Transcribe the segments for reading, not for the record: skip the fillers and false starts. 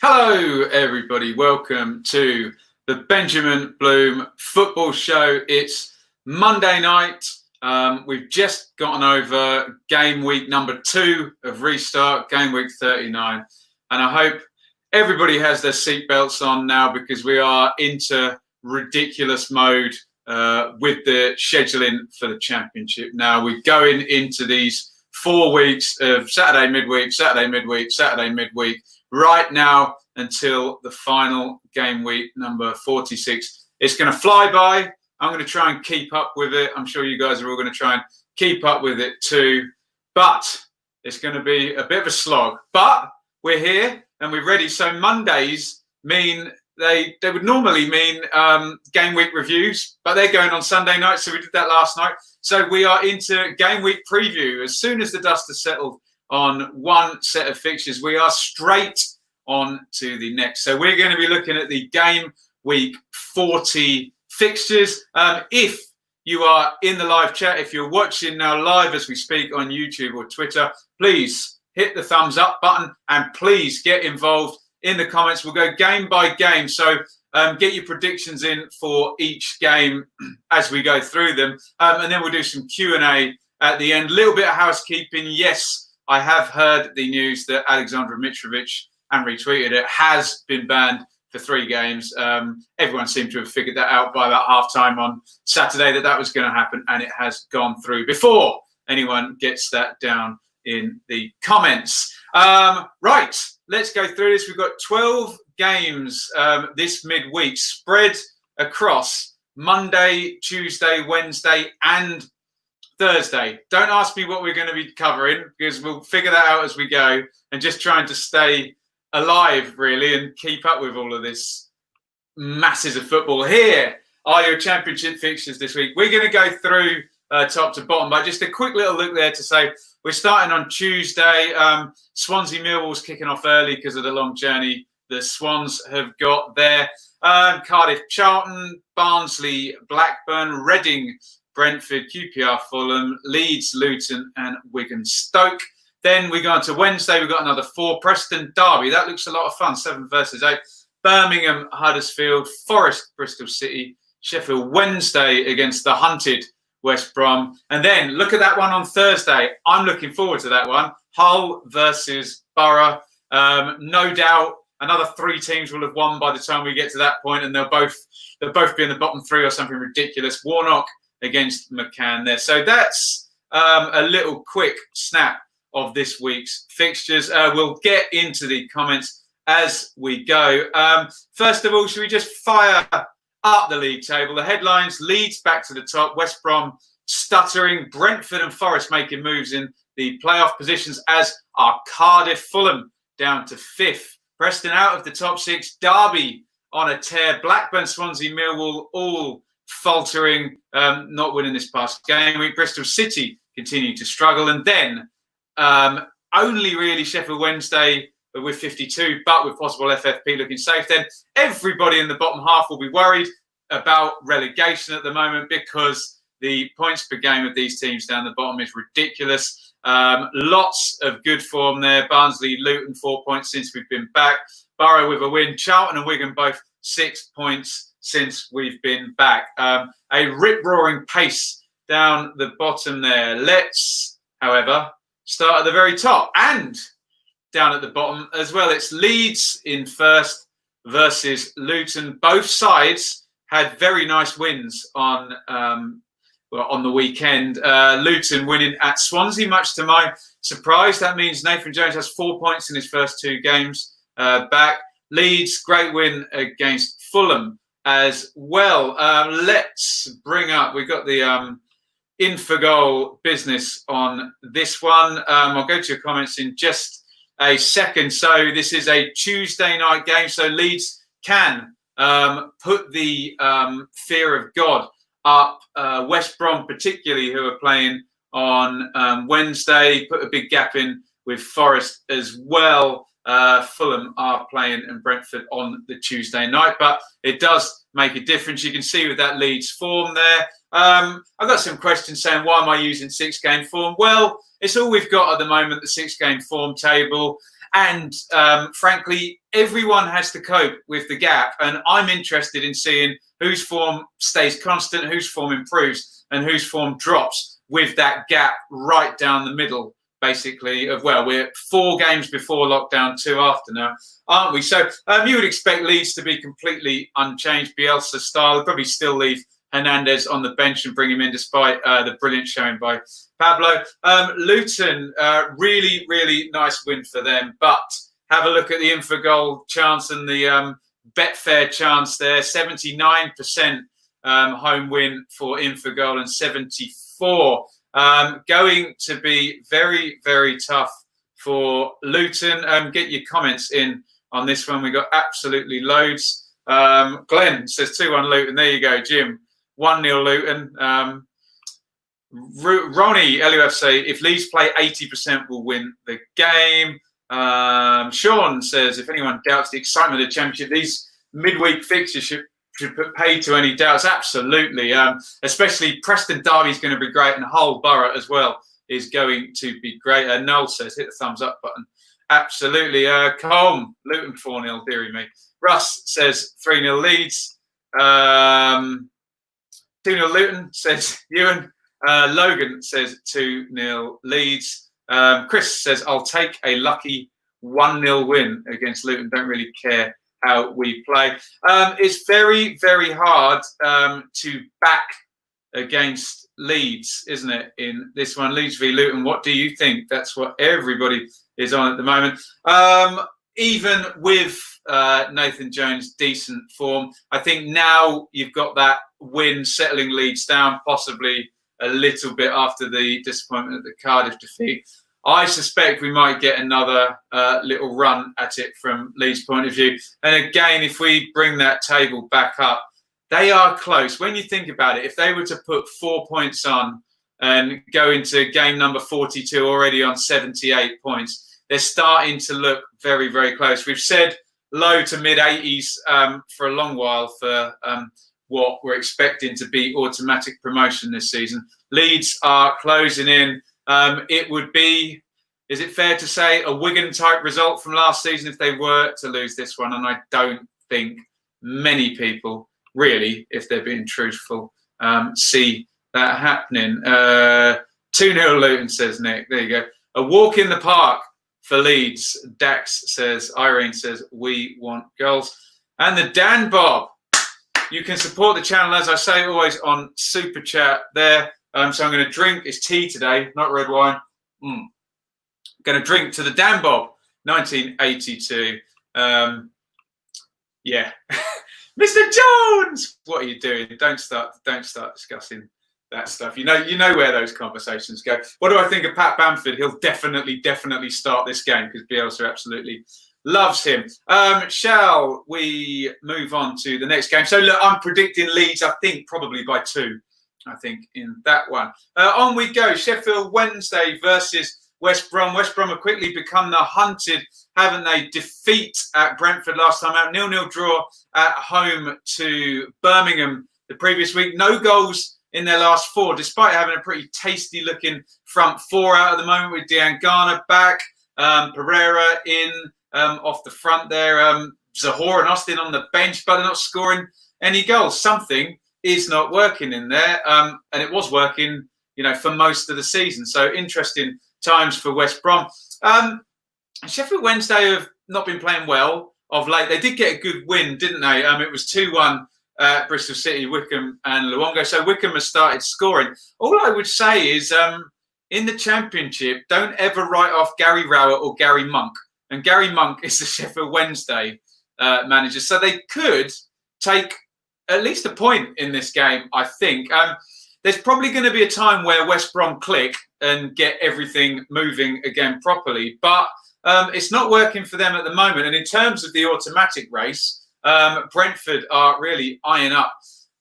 Hello, everybody. Welcome to the Benjamin Bloom Football Show. It's Monday night. We've just gotten over game week number 2 of Restart, game week 39. And I hope everybody has their seatbelts on now because we are into ridiculous mode with the scheduling for the Championship. Now, we're going into these 4 weeks of Saturday midweek, Saturday midweek, Saturday midweek, right now until the final game week number 46. It's going to fly by. I'm going to try and keep up with it. I'm sure you guys are all going to try and keep up with it too. But it's going to be a bit of a slog. But we're here and we're ready. So Mondays mean they would normally mean game week reviews, but they're going on Sunday night. So we did that last night. So we are into game week preview. As soon as the dust has settled on one set of fixtures, we are straight on to the next. So we're going to be looking at the game week 40 fixtures. If you are in the live chat, if you're watching now live as we speak on YouTube or Twitter, please hit the thumbs up button and please get involved in the comments. We'll go game by game. So get your predictions in for each game as we go through them. And then we'll do some Q&A at the end. A little bit of housekeeping. Yes, I have heard the news that Alexandra Mitrovic, and retweeted it, has been banned for 3 games. Everyone seemed to have figured that out by about half-time on Saturday that was going to happen, and it has gone through before anyone gets that down in the comments. Right, let's go through this. We've got 12 games this midweek spread across Monday, Tuesday, Wednesday, and Thursday. Don't ask me what we're going to be covering because we'll figure that out as we go and just trying to stay alive, really, and keep up with all of this masses of football. Here are your Championship fixtures this week. We're going to go through top to bottom, but just a quick little look there to say we're starting on Tuesday. Swansea Millwall's kicking off early because of the long journey the Swans have got there. Cardiff Charlton, Barnsley Blackburn, Reading Brentford, QPR Fulham, Leeds Luton, and Wigan Stoke. Then we go on to Wednesday. We've got another 4. Preston Derby. That looks a lot of fun. 7 versus 8. Birmingham Huddersfield, Forest Bristol City, Sheffield Wednesday against the hunted West Brom. And then look at that one on Thursday. I'm looking forward to that one. Hull versus Borough. No doubt another 3 teams will have won by the time we get to that point, and they'll both be in the bottom 3 or something ridiculous. Warnock against McCann there. So that's a little quick snap of this week's fixtures. We'll get into the comments as we go. First of all, should we just fire up the league table? The headlines: Leeds back to the top, West Brom stuttering, Brentford and Forest making moves in the playoff positions, as are Cardiff, Fulham down to 5th, Preston out of the top 6, Derby on a tear, Blackburn, Swansea, Millwall all faltering, not winning this past game week, Bristol City continue to struggle, and then only really Sheffield Wednesday with 52, but with possible FFP looking safe. Then everybody in the bottom half will be worried about relegation at the moment because the points per game of these teams down the bottom is ridiculous. Lots of good form there. Barnsley, Luton, 4 points since we've been back. Borough with a win. Charlton and Wigan both 6 points since we've been back. A rip-roaring pace down the bottom there. Let's, however, start at the very top and down at the bottom as well. It's Leeds in first versus Luton. Both sides had very nice wins on the weekend. Luton winning at Swansea, much to my surprise. That means Nathan Jones has 4 points in his first 2 games back. Leeds, great win against Fulham as well. Let's bring up, we've got the Infogol business on this one. I'll go to your comments in just a second. So this is a Tuesday night game. So Leeds can put the fear of God up. West Brom particularly, who are playing on Wednesday, put a big gap in with Forest as well. Fulham are playing and Brentford on the Tuesday night, but it does make a difference. You can see with that Leeds form there. I've got some questions saying, why am I using 6-game form? Well, it's all we've got at the moment, the 6-game form table. And frankly, everyone has to cope with the gap, and I'm interested in seeing whose form stays constant, whose form improves, and whose form drops with that gap right down the middle, basically, of, well, we're 4 games before lockdown, 2 after now, aren't we? So you would expect Leeds to be completely unchanged, Bielsa style. They'll probably still leave Hernandez on the bench and bring him in despite the brilliant showing by Pablo. Luton, really, really nice win for them, but have a look at the Infogol chance and the Betfair chance there. 79% home win for Infogol and 74. Going to be very, very tough for Luton. Get your comments in on this one. We got absolutely loads. Glenn says 2-1 Luton. There you go, Jim. 1-0 Luton. Ronnie, LUFC, if Leeds play 80%, will win the game. Sean says, if anyone doubts the excitement of the Championship, these midweek fixtures should put paid to any doubts. Absolutely. Especially Preston Derby is going to be great, and Hull Borough as well is going to be great. Noel says, hit the thumbs up button. Absolutely. Colm, Luton 4-0, dearie me. Russ says 3-0 Leeds. 2-0 Luton, says Ewan. Logan says 2-0 Leeds. Chris says, I'll take a lucky 1-0 win against Luton. Don't really care how we play. It's very, very hard to back against Leeds, isn't it, in this one? Leeds v Luton, what do you think? That's what everybody is on at the moment. Even with Nathan Jones' decent form, I think now you've got that win settling Leeds down, possibly a little bit after the disappointment of the Cardiff defeat. I suspect we might get another little run at it from Leeds' point of view. And again, if we bring that table back up, they are close. When you think about it, if they were to put 4 points on and go into game number 42 already on 78 points, they're starting to look very, very close. We've said low to mid-80s for a long while for what we're expecting to be automatic promotion this season. Leeds are closing in. It would be, is it fair to say, a Wigan-type result from last season if they were to lose this one? And I don't think many people, really, if they're being truthful, see that happening. 2-0 Luton, says Nick. There you go. A walk in the park for Leeds. Dax says, Irene says, we want goals. And the Dan Bob. You can support the channel, as I say, always on Super Chat there. So I'm going to drink, it's tea today, not red wine. Going to drink to the Dan Bob, 1982. Yeah. Mr. Jones! What are you doing? Don't start discussing that stuff. You know where those conversations go. What do I think of Pat Bamford? He'll definitely start this game because Bielsa absolutely loves him. Shall we move on to the next game? So look, I'm predicting Leeds, I think, probably by 2. I think in that one. On we go. Sheffield Wednesday versus West Brom. West Brom have quickly become the hunted, haven't they? Defeat at Brentford last time out. 0-0 draw at home to Birmingham the previous week. No goals in their last 4, despite having a pretty tasty looking front 4 out at the moment with Diangana back. Pereira in off the front there. Zahor and Austin on the bench, but they're not scoring any goals. Something is not working in there, and it was working, for most of the season. So interesting times for West Brom. Sheffield Wednesday have not been playing well of late. They did get a good win, didn't they? It was 2-1 at Bristol City, Wickham and Luongo. So Wickham has started scoring. All I would say is, in the Championship, don't ever write off Gary Rowett or Gary Monk. And Gary Monk is the Sheffield Wednesday manager. So they could take at least a point in this game, I think. There's probably going to be a time where West Brom click and get everything moving again properly, but it's not working for them at the moment. And in terms of the automatic race, Brentford are really eyeing up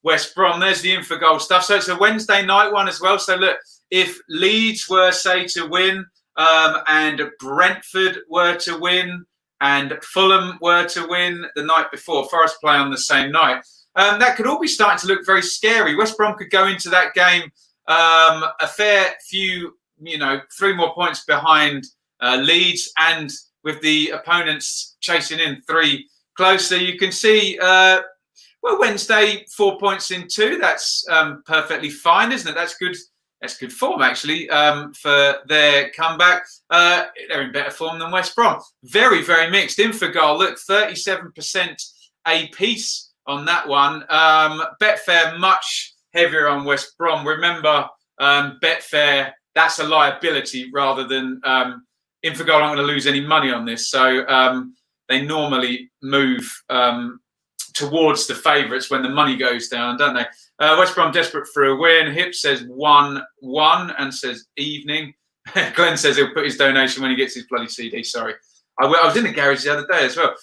West Brom. There's the Infogol stuff. So it's a Wednesday night one as well. So look, if Leeds were, say, to win and Brentford were to win and Fulham were to win the night before, Forest play on the same night, that could all be starting to look very scary. West Brom could go into that game a fair few, 3 more points behind Leeds and with the opponents chasing in 3 closer. You can see, well, Wednesday 4 points in 2. That's perfectly fine, isn't it? That's good. That's good form, actually, for their comeback. They're in better form than West Brom. Very, very mixed. In for goal, look, 37% a piece on that one. Betfair much heavier on West Brom. Remember, Betfair, that's a liability rather than in for goal. I'm going to lose any money on this. So they normally move towards the favourites when the money goes down, don't they? West Brom desperate for a win. Hip says 1-1 and says evening. Glenn says he'll put his donation when he gets his bloody CD. Sorry. I was in the garage the other day as well.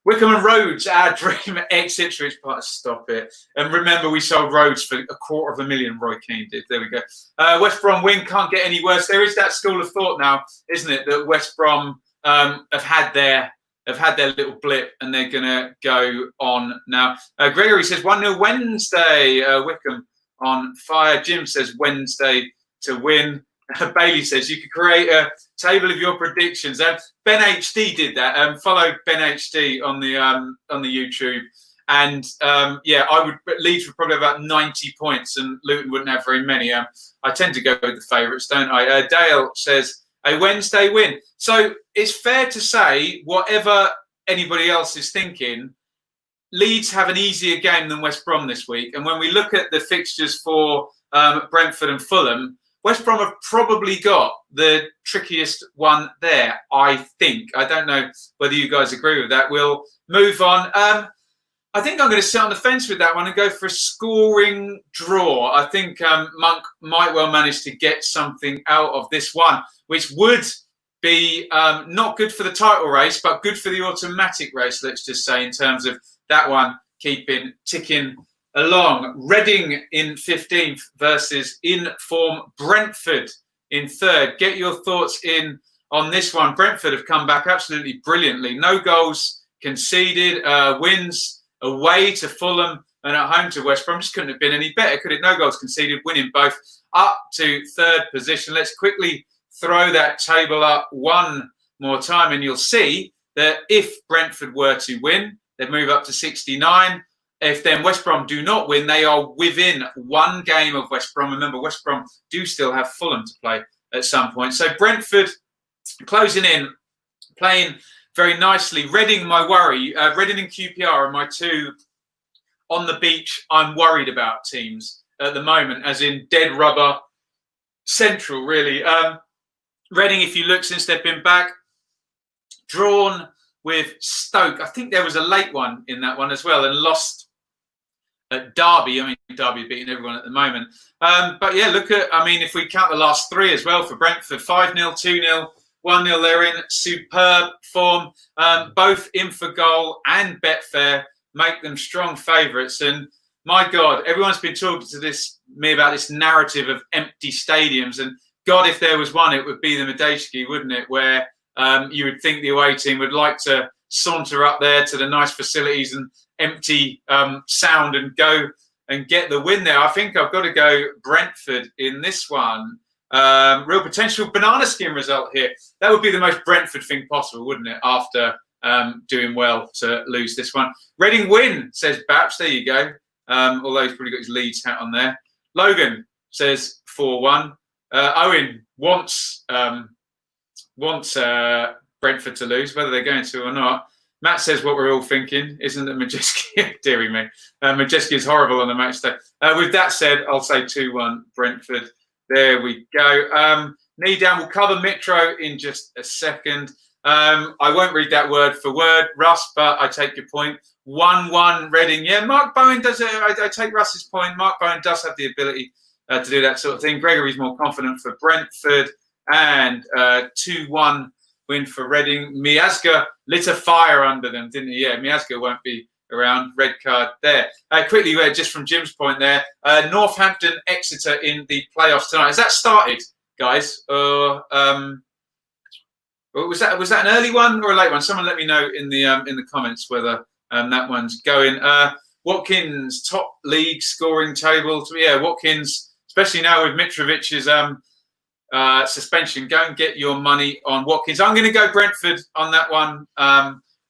Wickham and Rhodes, our dream ex-Ipswich part. Stop it. And remember, we sold Rhodes for $250,000. Roy Keane did. There we go. West Brom win can't get any worse. There is that school of thought now, isn't it, that West Brom have had their little blip and they're going to go on now. Gregory says 1-0 Wednesday. Wickham on fire. Jim says Wednesday to win. Bailey says you could create a table of your predictions. Ben HD did that. Follow Ben HD on the YouTube, and yeah, Leeds would probably have about 90 points, and Luton wouldn't have very many. I tend to go with the favourites, don't I? Dale says a Wednesday win. So it's fair to say, whatever anybody else is thinking, Leeds have an easier game than West Brom this week. And when we look at the fixtures for Brentford and Fulham, West Brom have probably got the trickiest one there, I think. I don't know whether you guys agree with that. We'll move on. I think I'm going to sit on the fence with that one and go for a scoring draw. I think Monk might well manage to get something out of this one, which would be not good for the title race, but good for the automatic race, let's just say, in terms of that one ticking along. Reading in 15th versus in form Brentford in 3rd. Get your thoughts in on this one. Brentford have come back absolutely brilliantly. No goals conceded. Wins away to Fulham and at home to West Brom. Just couldn't have been any better, could it? No goals conceded, winning both, up to 3rd position. Let's quickly throw that table up one more time and you'll see that if Brentford were to win, they'd move up to 69. If then West Brom do not win, they are within 1 game of West Brom. Remember, West Brom do still have Fulham to play at some point. So Brentford closing in, playing very nicely. Reading, my worry. Reading and QPR are my 2 on the beach I'm worried about teams at the moment, as in dead rubber central, really. Reading, if you look since they've been back, drawn with Stoke. I think there was a late one in that one as well, and lost at Derby. I mean, Derby beating everyone at the moment. But yeah, look at, I mean, if we count the last 3 as well for Brentford, 5-0, 2-0, 1-0, they're in superb form. Both in for goal and Betfair make them strong favourites. And my God, everyone's been talking to me about this narrative of empty stadiums. And God, if there was one, it would be the Madejski, wouldn't it? Where you would think the away team would like to saunter up there to the nice facilities and empty sound and go and get the win there. I think I've got to go Brentford in this one. Real potential banana skin result here. That would be the most Brentford thing possible, wouldn't it? After doing well to lose this one. Reading win, says Baps. There you go. Although he's probably got his Leeds hat on there. Logan says 4-1. Owen wants Brentford to lose, whether they're going to or not. Matt says what we're all thinking, isn't it, Madejski? Deary me. Madejski is horrible on the match day. With that said, I'll say 2-1 Brentford. There we go. Knee down. We'll cover Mitro in just a second. I won't read that word for word, Russ, but I take your point. 1-1 Reading. Yeah, Mark Bowen does it. I take Russ's point. Mark Bowen does have the ability to do that sort of thing. Gregory's more confident for Brentford. And 2-1 win for Reading. Miazga lit a fire under them, didn't he? Yeah, Miazga won't be around. Red card there. Quickly, just from Jim's point there, Northampton, Exeter in the playoffs tonight. Has that started, guys? Was that an early one or a late one? Someone let me know in the comments whether that one's going. Watkins, top league scoring table. Yeah, Watkins, especially now with Mitrovic's suspension. Go and get your money on Watkins. I'm going to go Brentford on that one,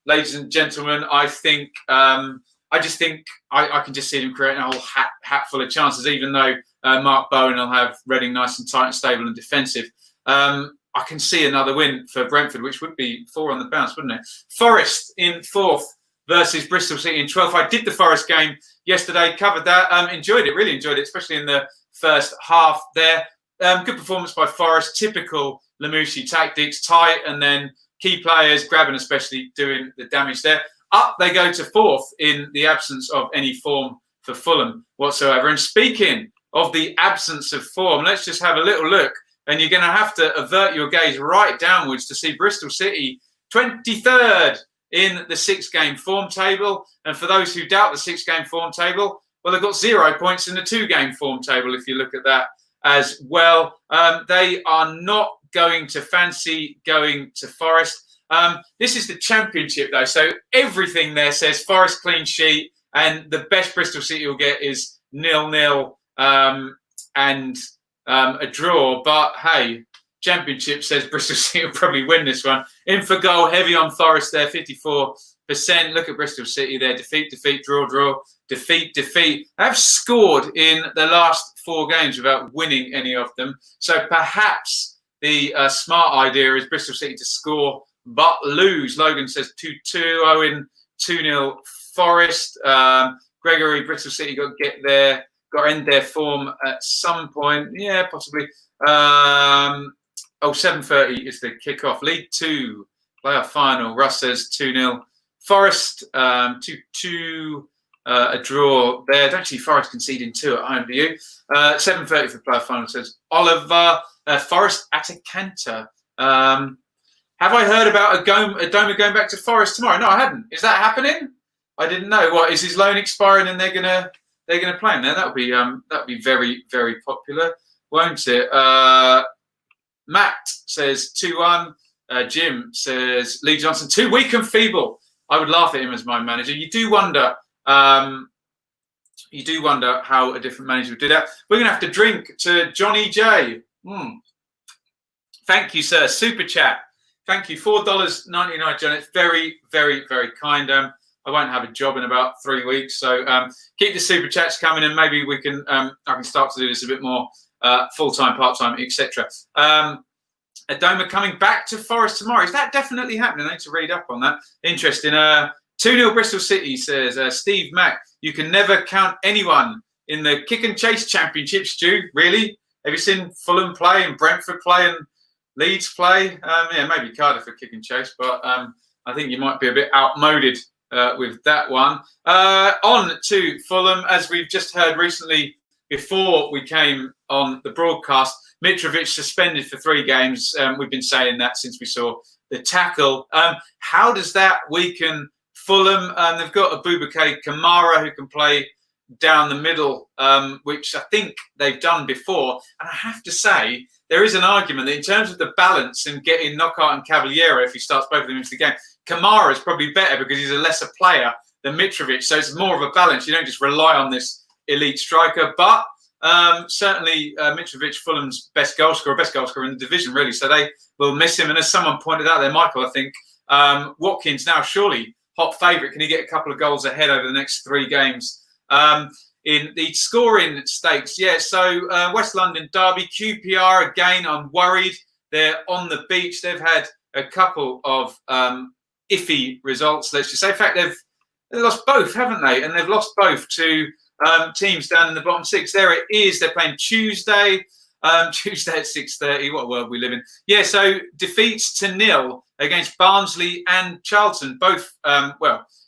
ladies and gentlemen. I think I just think I can just see them creating a whole hat full of chances, even though Mark Bowen will have Reading nice and tight and stable and defensive. I can see another win for Brentford, which would be 4 on the bounce, wouldn't it? Forest in 4th versus Bristol City in 12th. I did the Forest game yesterday, covered that, enjoyed it, really enjoyed it, especially in the first half there. Good performance by Forest, typical Lamouchi tactics, tight and then key players grabbing, especially doing the damage there. Up they go to 4th in the absence of any form for Fulham whatsoever. And speaking of the absence of form, let's just have a little look. And you're going to have to avert your gaze right downwards to see Bristol City 23rd in the 6-game form table. And for those who doubt the 6-game form table, well, they've got 0 points in the 2-game form table, if you look at that as well. They are not going to fancy going to Forest. This is the Championship, though, so everything there says Forest clean sheet, and the best Bristol City will get is 0-0 and a draw. But hey, Championship says Bristol City will probably win this one. In for goal, heavy on Forest there, 54%. Look at Bristol City there, defeat, draw, defeat. They have scored in the last 4 games without winning any of them. So perhaps the smart idea is Bristol City to score but lose. Logan says 2-2, Owen 2-0 Forest. Gregory, Bristol City got to get there, got to end their form at some point. Yeah, possibly. 7:30 is the kickoff. League 2 playoff final. Russ says 2-0 Forest. 2-2, a draw there. Don't see Forest conceding 2 at home, do you? 7:30 for the playoff final, says Oliver. Forest at a canter. Have I heard about Adoma going back to Forest tomorrow? No, I hadn't. Is that happening? I didn't know. What, is his loan expiring and they're gonna play him there? That'll be very, very popular, won't it? Matt says 2-1. Jim says Lee Johnson 2 weak and feeble. I would laugh at him as my manager. You do wonder how a different manager would do that. We're gonna have to drink to Johnny J. Thank you, sir. Super chat. Thank you. $4.99, John. It's very, very, very kind. I won't have a job in about 3 weeks, so keep the super chats coming, and maybe we can. I can start to do this a bit more full-time, part-time, etc. Adoma coming back to Forest tomorrow. Is that definitely happening? I need to read up on that. Interesting. 2-0 Bristol City, says Steve Mack. You can never count anyone in the kick and chase championship, Stu. Really? Have you seen Fulham play and Brentford play and Leeds play? Yeah, maybe Cardiff for kick and chase, but I think you might be a bit outmoded with that one. On to Fulham, as we've just heard recently before we came on the broadcast, Mitrovic suspended for 3 games. We've been saying that since we saw the tackle. How does that weaken Fulham? They've got Abubakar Kamara, who can play down the middle, which I think they've done before. And I have to say, there is an argument that in terms of the balance and getting Knockout and Cavaliero, if he starts both of them into the game, Kamara is probably better because he's a lesser player than Mitrovic. So it's more of a balance. You don't just rely on this elite striker. But certainly Mitrovic, Fulham's best goal scorer in the division, really. So they will miss him. And as someone pointed out there, Michael, I think, Watkins now surely hot favourite. Can he get a couple of goals ahead over the next 3 games? In the scoring stakes, yeah, so West London derby, QPR again, I'm worried. They're on the beach. They've had a couple of iffy results, let's just say. In fact, they've lost both, haven't they? And they've lost both to teams down in the bottom 6. There it is. They're playing Tuesday at 6:30. What a world we live in. Yeah, so defeats to 0 against Barnsley and Charlton. Both,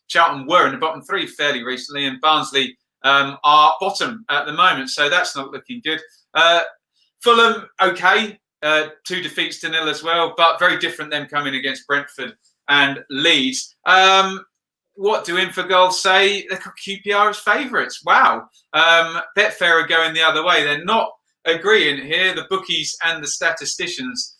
Charlton were in the bottom 3 fairly recently, and Barnsley are bottom at the moment, so that's not looking good. Fulham, okay, 2 defeats to 0 as well, but very different them coming against Brentford and Leeds. What do Infogol say? They've got QPR as favourites. Wow. Betfair are going the other way. They're not agreeing here, the bookies and the statisticians.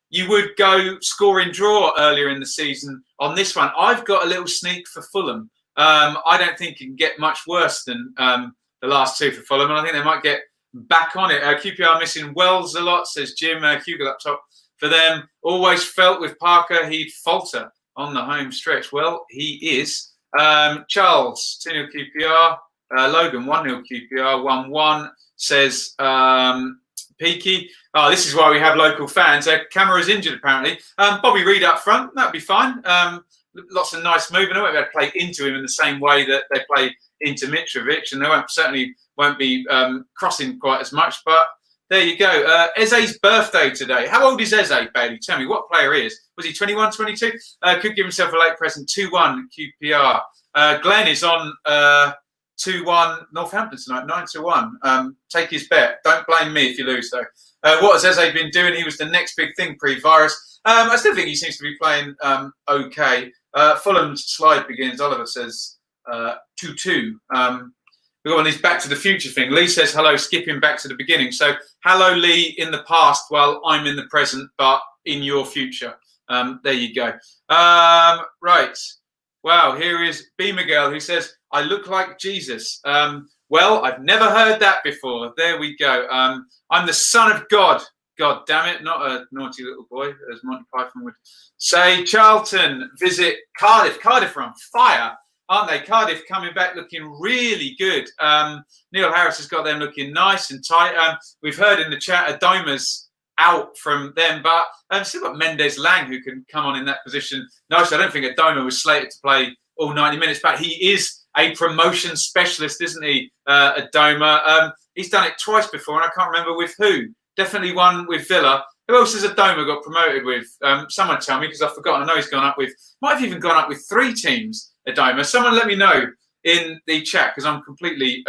You would go scoring draw earlier in the season on this one. I've got a little sneak for Fulham. I don't think it can get much worse than the last 2 for Fulham, and I think they might get back on it. QPR missing Wells a lot, says Jim. Hugo up top for them. Always felt with Parker he'd falter on the home stretch. Well, he is. Charles, 2-0 QPR. Logan, 1-0 QPR. 1-1, says Peaky. Oh, this is why we have local fans. Camera's injured, apparently. Bobby Reid up front. That'd be fine. Lots of nice moving. I won't be able to play into him in the same way that they play into Mitrovic, and they certainly won't be crossing quite as much. But there you go. Eze's birthday today. How old is Eze, Bailey? Tell me, what player he is. Was he 21, 22? Could give himself a late present. 2-1 QPR. Glenn is on 2-1 Northampton tonight, 9-1. Take his bet. Don't blame me if you lose, though. What has Eze been doing? He was the next big thing pre-virus. I still think he seems to be playing okay. Fulham's slide begins. Oliver says 2-2. We've got on this Back to the Future thing. Lee says hello, skipping back to the beginning. So hello, Lee, in the past while I'm in the present, but in your future. There you go. Right. Wow, here is B. Miguel, who says, I look like Jesus. Well, I've never heard that before. There we go. I'm the son of God. God damn it, not a naughty little boy, as Monty Python would say. Charlton visit Cardiff. Cardiff are on fire, aren't they? Cardiff coming back looking really good. Neil Harris has got them looking nice and tight. We've heard in the chat Adoma's out from them, but still got Mendes Lang who can come on in that position. No, so I don't think Adoma was slated to play all 90 minutes, but he is a promotion specialist, isn't he, Adoma? He's done it twice before, and I can't remember with who. Definitely one with Villa. Who else has Adoma got promoted with? Someone tell me, because I've forgotten. I know he's gone up with, might have even gone up with 3 teams, Adoma. Someone let me know in the chat, because I'm completely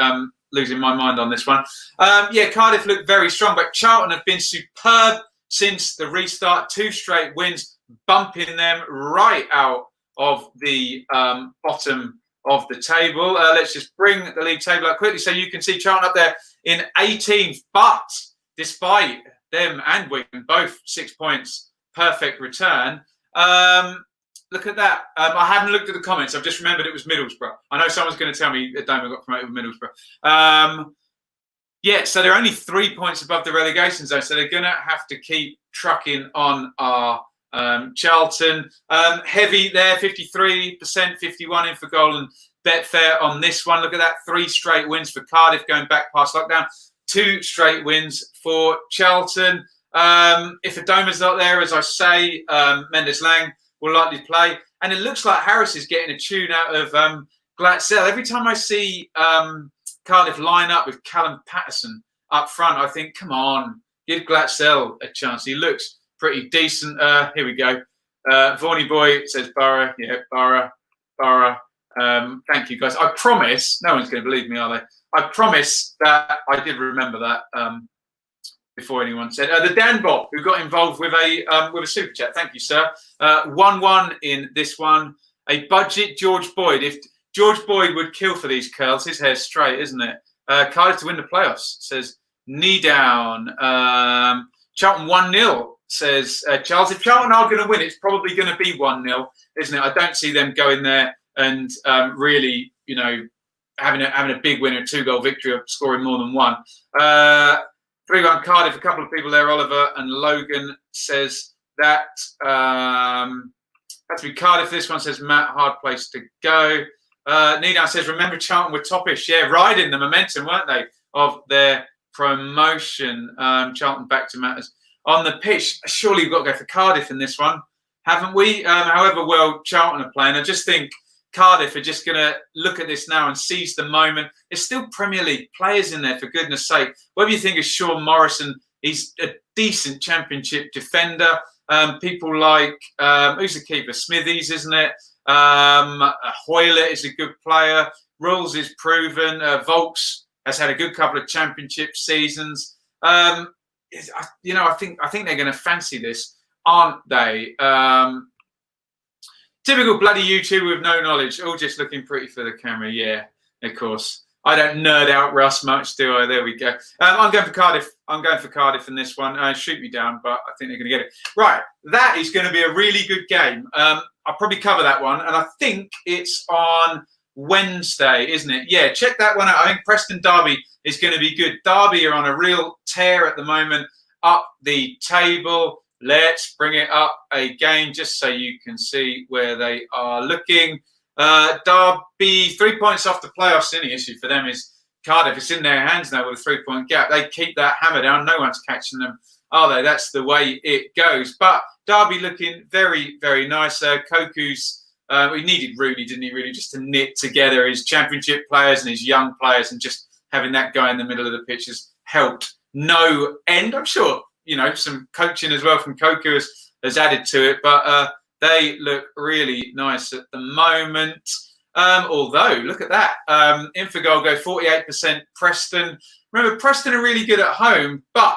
losing my mind on this one. Yeah, Cardiff look very strong, but Charlton have been superb since the restart. 2 straight wins, bumping them right out of the bottom of the table. Let's just bring the league table up quickly so you can see Charlton up there in 18th, but despite them and Wigan, both 6 points, perfect return. Look at that. I haven't looked at the comments. I've just remembered it was Middlesbrough. I know someone's going to tell me that Doma got promoted with Middlesbrough. Yeah, so they're only 3 points above the relegation zone, so they're going to have to keep trucking on our Charlton. Heavy there, 53%, 51 in for goal and Betfair on this one. Look at that, 3 straight wins for Cardiff going back past lockdown. 2 straight wins for Charlton. If Adoma's not there, as I say, Mendes Lang will likely play. And it looks like Harris is getting a tune out of Glatzel. Every time I see Cardiff line up with Callum Patterson up front, I think, come on, give Glatzel a chance. He looks pretty decent. Here we go. Vaughny Boy says Borough. Yeah, Borough. Thank you, guys. I promise, no one's going to believe me, are they? I promise that I did remember that before anyone said. The Dan Bot, who got involved with a super chat. Thank you, sir. 1-1 in this one. A budget George Boyd. If George Boyd would kill for these curls, his hair's straight, isn't it? Cardiff to win the playoffs, says knee down. Charlton 1-0, says Charles. If Charlton are going to win, it's probably going to be 1-0, isn't it? I don't see them going there and really, you know, having a big winner, 2-goal victory, or scoring more than 1. 3-1 Cardiff, a couple of people there, Oliver and Logan says that. Has to be Cardiff. This one says Matt, hard place to go. Nina says, remember Charlton were toppish. Yeah, riding the momentum, weren't they, of their promotion. Charlton back to matters. On the pitch, surely we've got to go for Cardiff in this one, haven't we? However well Charlton are playing, I just think Cardiff are just going to look at this now and seize the moment. There's still Premier League players in there, for goodness sake. Whatever you think of Sean Morrison, he's a decent Championship defender. People like, who's the keeper? Smithies, isn't it? Hoylett is a good player. Rules is proven. Volks has had a good couple of Championship seasons. You know, I think they're going to fancy this, aren't they? Typical bloody YouTuber with no knowledge, all just looking pretty for the camera. Yeah, of course. I don't nerd out Russ much, do I? There we go. I'm going for Cardiff. I'm going for Cardiff in this one. Shoot me down, but I think they're going to get it. Right, that is going to be a really good game. I'll probably cover that one, and I think it's on Wednesday, isn't it? Yeah, check that one out. I think Preston Derby is going to be good. Derby are on a real tear at the moment up the table. Let's bring it up again just so you can see where they are looking. Derby, 3 points off the playoffs. The only issue for them is Cardiff. It's in their hands now with a 3-point gap. They keep that hammer down. No one's catching them, are they? That's the way it goes. But Derby looking very, very nice. Koku's, he needed Rooney, didn't he, really, just to knit together his championship players and his young players, and just having that guy in the middle of the pitch has helped no end. I'm sure, some coaching as well from Koku has added to it, but they look really nice at the moment. Although, look at that. Infogol go 48% Preston. Remember, Preston are really good at home, but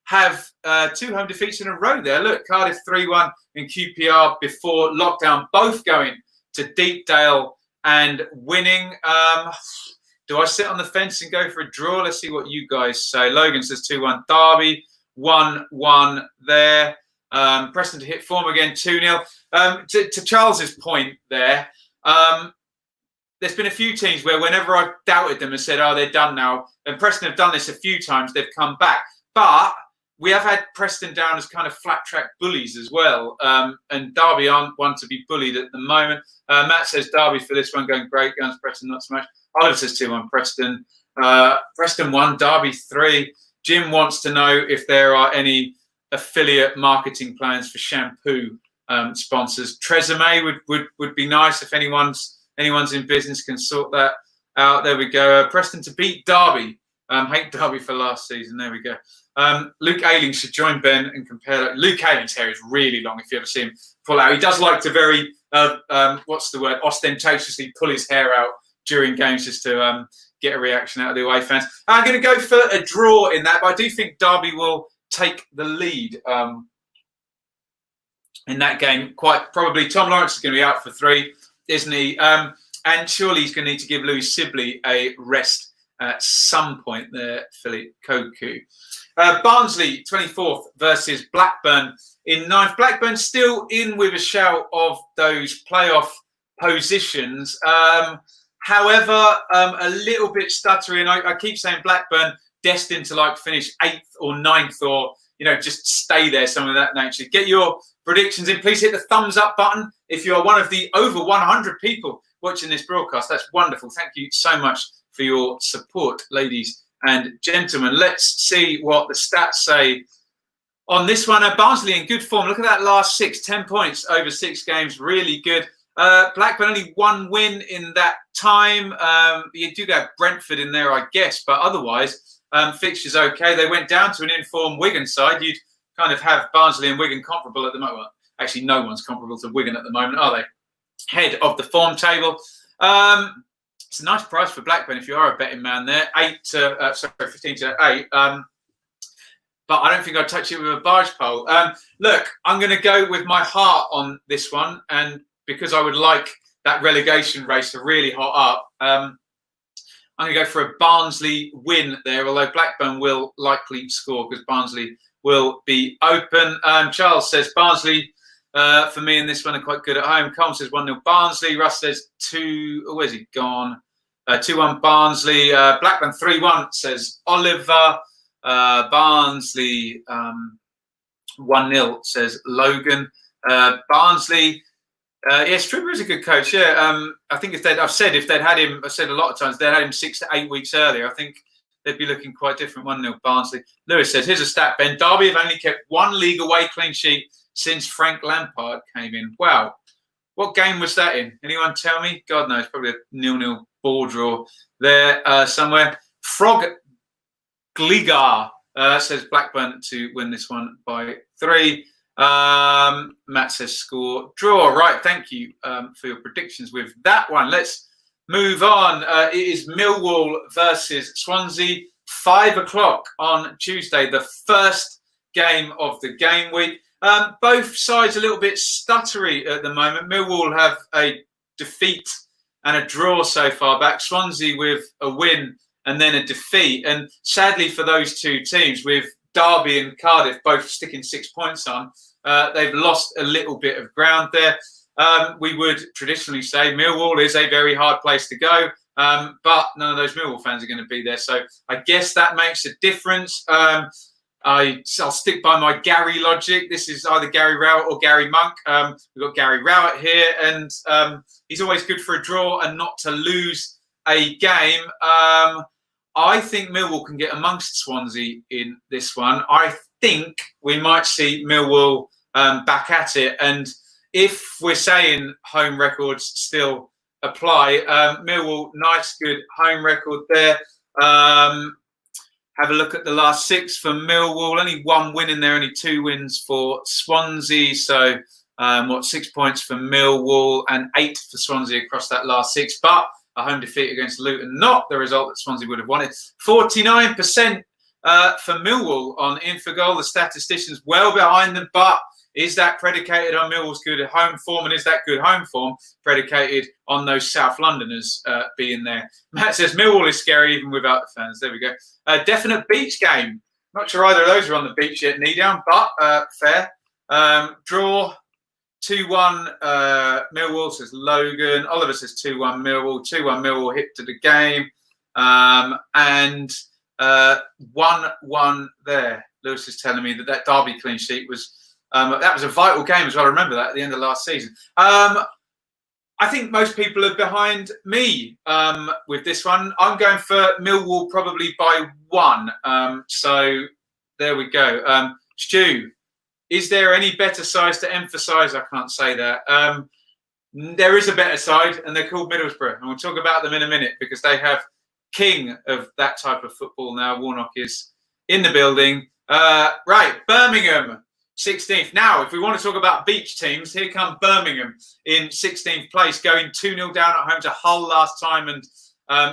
have 2 home defeats in a row there. Look, Cardiff 3-1 and QPR before lockdown, both going to Deepdale and winning. Do I sit on the fence and go for a draw? Let's see what you guys say. Logan says 2-1 Derby, 1-1 there. Preston to hit form again, 2-0. To Charles's point there, there's been a few teams where whenever I've doubted them and said, oh, they're done now, and Preston have done this a few times, they've come back. But we have had Preston down as kind of flat track bullies as well. And Derby aren't one to be bullied at the moment. Matt says Derby for this one going great. Guns Preston not so much. Oliver says 2-1 Preston. Preston 1, Derby 3. Jim wants to know if there are any affiliate marketing plans for shampoo sponsors. Tresemme would be nice if anyone's in business can sort that out. There we go. Preston to beat Derby. Hate Derby for last season. There we go. Luke Ayling should join Ben and compare that. Luke Ayling's hair is really long if you ever see him pull out. He does like to very, ostentatiously pull his hair out during games just to get a reaction out of the away fans. I'm going to go for a draw in that, but I do think Derby will take the lead in that game. Quite probably. Tom Lawrence is going to be out for 3, isn't he? And surely he's going to need to give Louis Sibley a rest at some point there, Philip Koku. Barnsley, 24th versus Blackburn in 9th. Blackburn still in with a shout of those playoff positions. However, a little bit stuttery. I keep saying Blackburn destined to finish 8th or 9th or, just stay there, some of that nature. Get your predictions in. Please hit the thumbs up button if you are one of the over 100 people watching this broadcast. That's wonderful. Thank you so much for your support, ladies and gentlemen. Let's see what the stats say on this one. Barnsley in good form. Look at that last 10 points over 6 games. Really good. Blackburn only 1 win in that time. You do get Brentford in there, I guess, but otherwise, fixtures okay. They went down to an informed Wigan side. You'd kind of have Barnsley and Wigan comparable at the moment. Well, actually, no one's comparable to Wigan at the moment, are they? Head of the form table. It's a nice price for Blackburn if you are a betting man there. 15 to 8. But I don't think I'd touch it with a barge pole. Look, I'm going to go with my heart on this one, and because I would like that relegation race to really hot up, I'm going to go for a Barnsley win there, although Blackburn will likely score because Barnsley will be open. Charles says Barnsley for me in this one are quite good at home. Colm says 1-0 Barnsley. Russ says 2. Oh, where's he gone? 2-1 Barnsley. Blackburn 3-1 says Oliver. Barnsley 1-0 says Logan. Barnsley. Yes, Tripper is a good coach. Yeah, I think if they'd had him, I've said a lot of times, they'd had him 6 to 8 weeks earlier, I think they'd be looking quite different. 1-0 Barnsley. Lewis says, here's a stat, Ben. Derby have only kept 1 league away clean sheet since Frank Lampard came in. Wow. What game was that in? Anyone tell me? God knows, probably a 0-0 ball draw there somewhere. Frog Gligar says Blackburn to win this one by 3. Matt says score draw. Right, thank you for your predictions with that one. Let's move on. It is Millwall versus Swansea, 5 o'clock on Tuesday, the first game of the game week. Both sides a little bit stuttery at the moment. Millwall have a defeat and a draw so far back. Swansea with a win and then a defeat. And sadly for those two teams, with Derby and Cardiff both sticking 6 points on, they've lost a little bit of ground there. we would traditionally say Millwall is a very hard place to go, but none of those Millwall fans are going to be there. So I guess that makes a difference. I'll stick by my Gary logic. This is either Gary Rowett or Gary Monk. We've got Gary Rowett here, and he's always good for a draw and not to lose a game. I think Millwall can get amongst Swansea in this one. I think we might see Millwall back at it. And if we're saying home records still apply, Millwall, nice, good home record there. Have a look at the last 6 for Millwall. Only 1 win in there, only 2 wins for Swansea. So, 6 points for Millwall and 8 for Swansea across that last 6. But a home defeat against Luton, not the result that Swansea would have wanted. 49% for Millwall on Infogol. The statisticians well behind them, but is that predicated on Millwall's good home form? And is that good home form predicated on those South Londoners being there? Matt says Millwall is scary even without the fans. There we go. Definite beach game. Not sure either of those are on the beach yet, Needown, but fair. Draw 2-1 Millwall, says Logan. Oliver says 2-1 Millwall. 2-1 Millwall hit to the game. And 1-1 there. Lewis is telling me that Derby clean sheet was that was a vital game as well. I remember that at the end of last season. I think most people are behind me with this one. I'm going for Millwall probably by 1. So there we go. Stu, is there any better sides to emphasise? I can't say that. There is a better side, and they're called Middlesbrough. And we'll talk about them in a minute because they have king of that type of football now. Warnock is in the building. Right, Birmingham. 16th. Now, if we want to talk about beach teams, here come Birmingham in 16th place, going 2-0 down at home to Hull last time and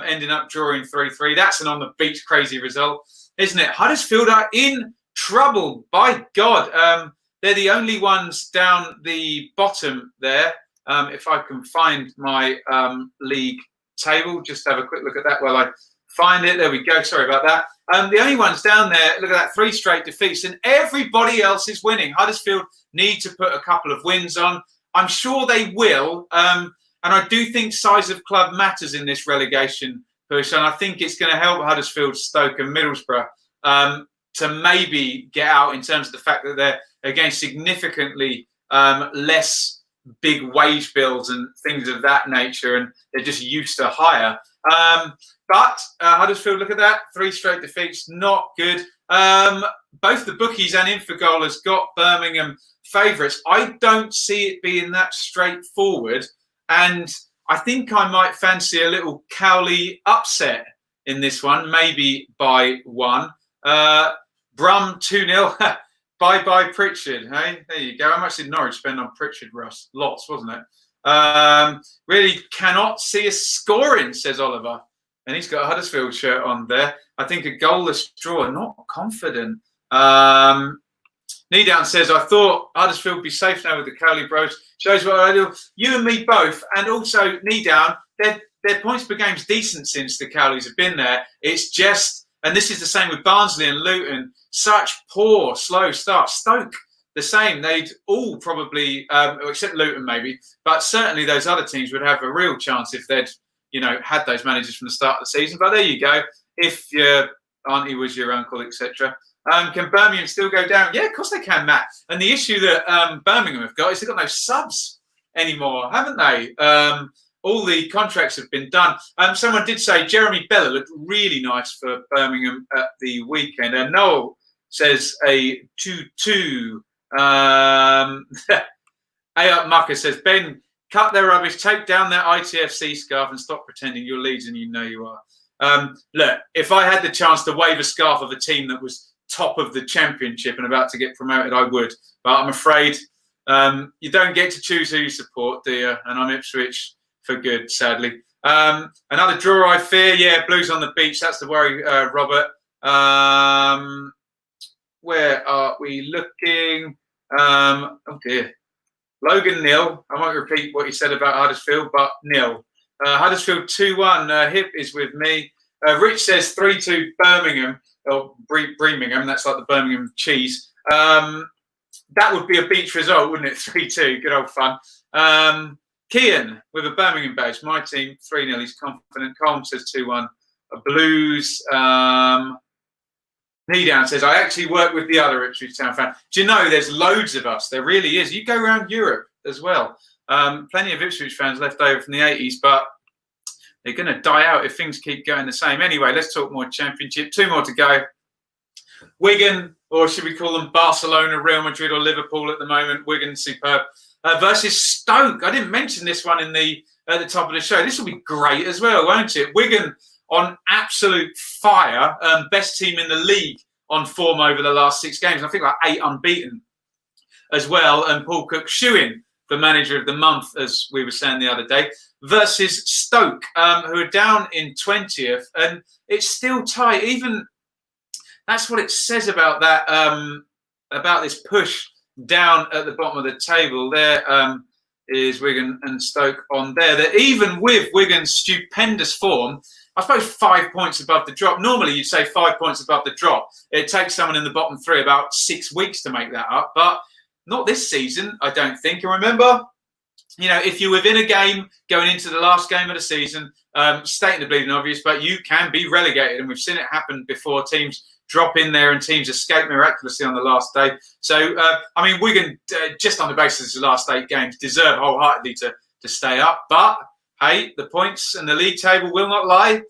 ending up drawing 3-3. That's an on the beach crazy result, isn't it? Huddersfield are in trouble. By God. They're the only ones down the bottom there. If I can find my league table, just have a quick look at that while I find it. There we go. Sorry about that. The only ones down there, look at that, 3 straight defeats, and everybody else is winning. Huddersfield need to put a couple of wins on. I'm sure they will. And I do think size of club matters in this relegation push. And I think it's going to help Huddersfield, Stoke and Middlesbrough to maybe get out in terms of the fact that they're against significantly less big wage bills and things of that nature. And they're just used to higher. But Huddersfield, look at that. 3 straight defeats, not good. Both the bookies and Infogol has got Birmingham favourites. I don't see it being that straightforward. And I think I might fancy a little Cowley upset in this one, maybe by 1. Brum 2-0. Bye-bye Pritchard. Hey, there you go. How much did Norwich spend on Pritchard, Russ? Lots, wasn't it? Really cannot see us scoring, says Oliver. And he's got a Huddersfield shirt on there. I think a goalless draw. Not confident. Needown says, I thought Huddersfield would be safe now with the Cowley bros. Shows what I do. You and me both. And also, Needown, their points per game's decent since the Cowleys have been there. It's just, and this is the same with Barnsley and Luton, such poor, slow start. Stoke, the same. They'd all probably, except Luton maybe, but certainly those other teams would have a real chance if they'd, had those managers from the start of the season. But there you go. If your auntie was your uncle, etc. Can Birmingham still go down? Yeah, of course they can, Matt. And the issue that Birmingham have got is they've got no subs anymore, haven't they? All the contracts have been done. Someone did say Jeremy Bella looked really nice for Birmingham at the weekend. And Noel says a 2-2. A.Up Mucker says, Ben, cut their rubbish, take down that ITFC scarf and stop pretending you're Leeds and you know you are. Look, if I had the chance to wave a scarf of a team that was top of the Championship and about to get promoted, I would. But I'm afraid you don't get to choose who you support, do you? And I'm Ipswich for good, sadly. Another draw, I fear. Yeah, Blues on the beach. That's the worry, Robert. Where are we looking? Oh, dear. Logan 0. I won't repeat what he said about Huddersfield, but 0. Huddersfield 2-1. Hip is with me. Rich says 3-2 Birmingham. Or Birmingham. That's like the Birmingham cheese. That would be a beach result, wouldn't it? 3-2. Good old fun. Kian with a Birmingham badge. My team 3-0. He's confident. Colm says 2-1. Blues. Kneedown says, I actually work with the other Ipswich Town fan. Do you know there's loads of us? There really is. You go around Europe as well. Plenty of Ipswich fans left over from the 80s, but they're going to die out if things keep going the same. Anyway, let's talk more Championship. 2 more to go. Wigan, or should we call them Barcelona, Real Madrid or Liverpool at the moment. Wigan, superb. Versus Stoke. I didn't mention this one at the top of the show. This will be great as well, won't it? Wigan on absolute fire. Best team in the league on form over the last 6 games. I think like 8 unbeaten as well. And Paul Cook shoo-in for manager of the month, as we were saying the other day, versus Stoke, who are down in 20th. And it's still tight. Even that's what it says about that, about this push down at the bottom of the table. There is Wigan and Stoke on there. That even with Wigan's stupendous form, I suppose 5 points above the drop. Normally, you'd say 5 points above the drop. It takes someone in the bottom 3 about 6 weeks to make that up, but not this season, I don't think. And remember, you know, if you're within a game going into the last game of the season, stating the bleeding obvious, but you can be relegated, and we've seen it happen before. Teams drop in there and teams escape miraculously on the last day. So, I mean, Wigan, just on the basis of the last 8 games, deserve wholeheartedly to stay up, but hey, the points and the league table will not lie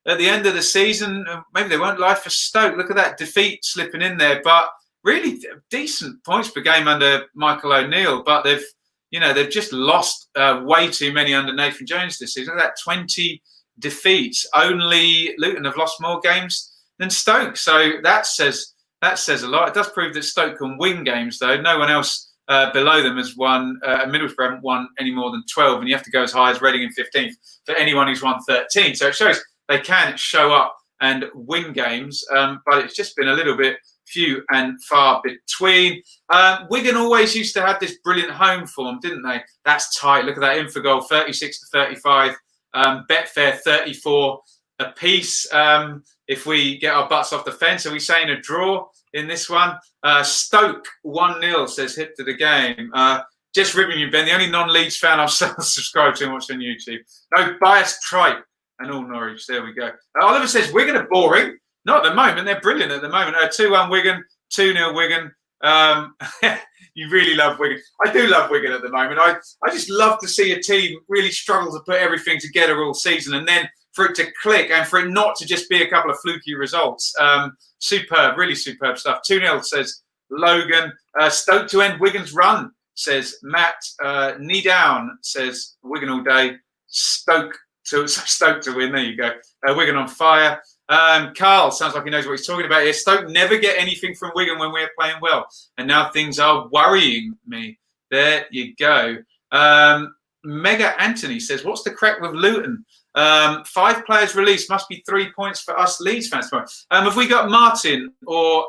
at the end of the season. Maybe they won't lie for Stoke. Look at that defeat slipping in there. But really decent points per game under Michael O'Neill. But they've just lost way too many under Nathan Jones this season. Look at that, 20 defeats. Only Luton have lost more games than Stoke. So that says a lot. It does prove that Stoke can win games, though. No one else below them has won. Middlesbrough haven't won any more than 12, and you have to go as high as Reading in 15th for anyone who's won 13. So it shows they can show up and win games, but it's just been a little bit few and far between. Wigan always used to have this brilliant home form, didn't they? That's tight. Look at that Infogol, 36 to 35. Betfair, 34 apiece. If we get our butts off the fence, are we saying a draw in this one? Stoke 1-0 says hip to the game. Just ribbing you, Ben. The only non-Leeds fan I've subscribed to and watched on YouTube. No biased tripe and all Norwich. There we go. Oliver says Wigan are boring. Not at the moment. They're brilliant at the moment. 2-1 Wigan, 2-0 Wigan. You really love Wigan. I do love Wigan at the moment. I just love to see a team really struggle to put everything together all season, and then for it to click and for it not to just be a couple of fluky results. Superb, really superb stuff. 2-0 says Logan. Stoke to end Wigan's run, says Matt. Knee down says Wigan all day. Stoke to win. There you go. Wigan on fire. Carl sounds like he knows what he's talking about here. Stoke never get anything from Wigan when we're playing well, and now things are worrying me. There you go. Mega Anthony says, what's the crack with Luton? 5 players released, must be 3 points for us Leeds fans. Have we got Martin or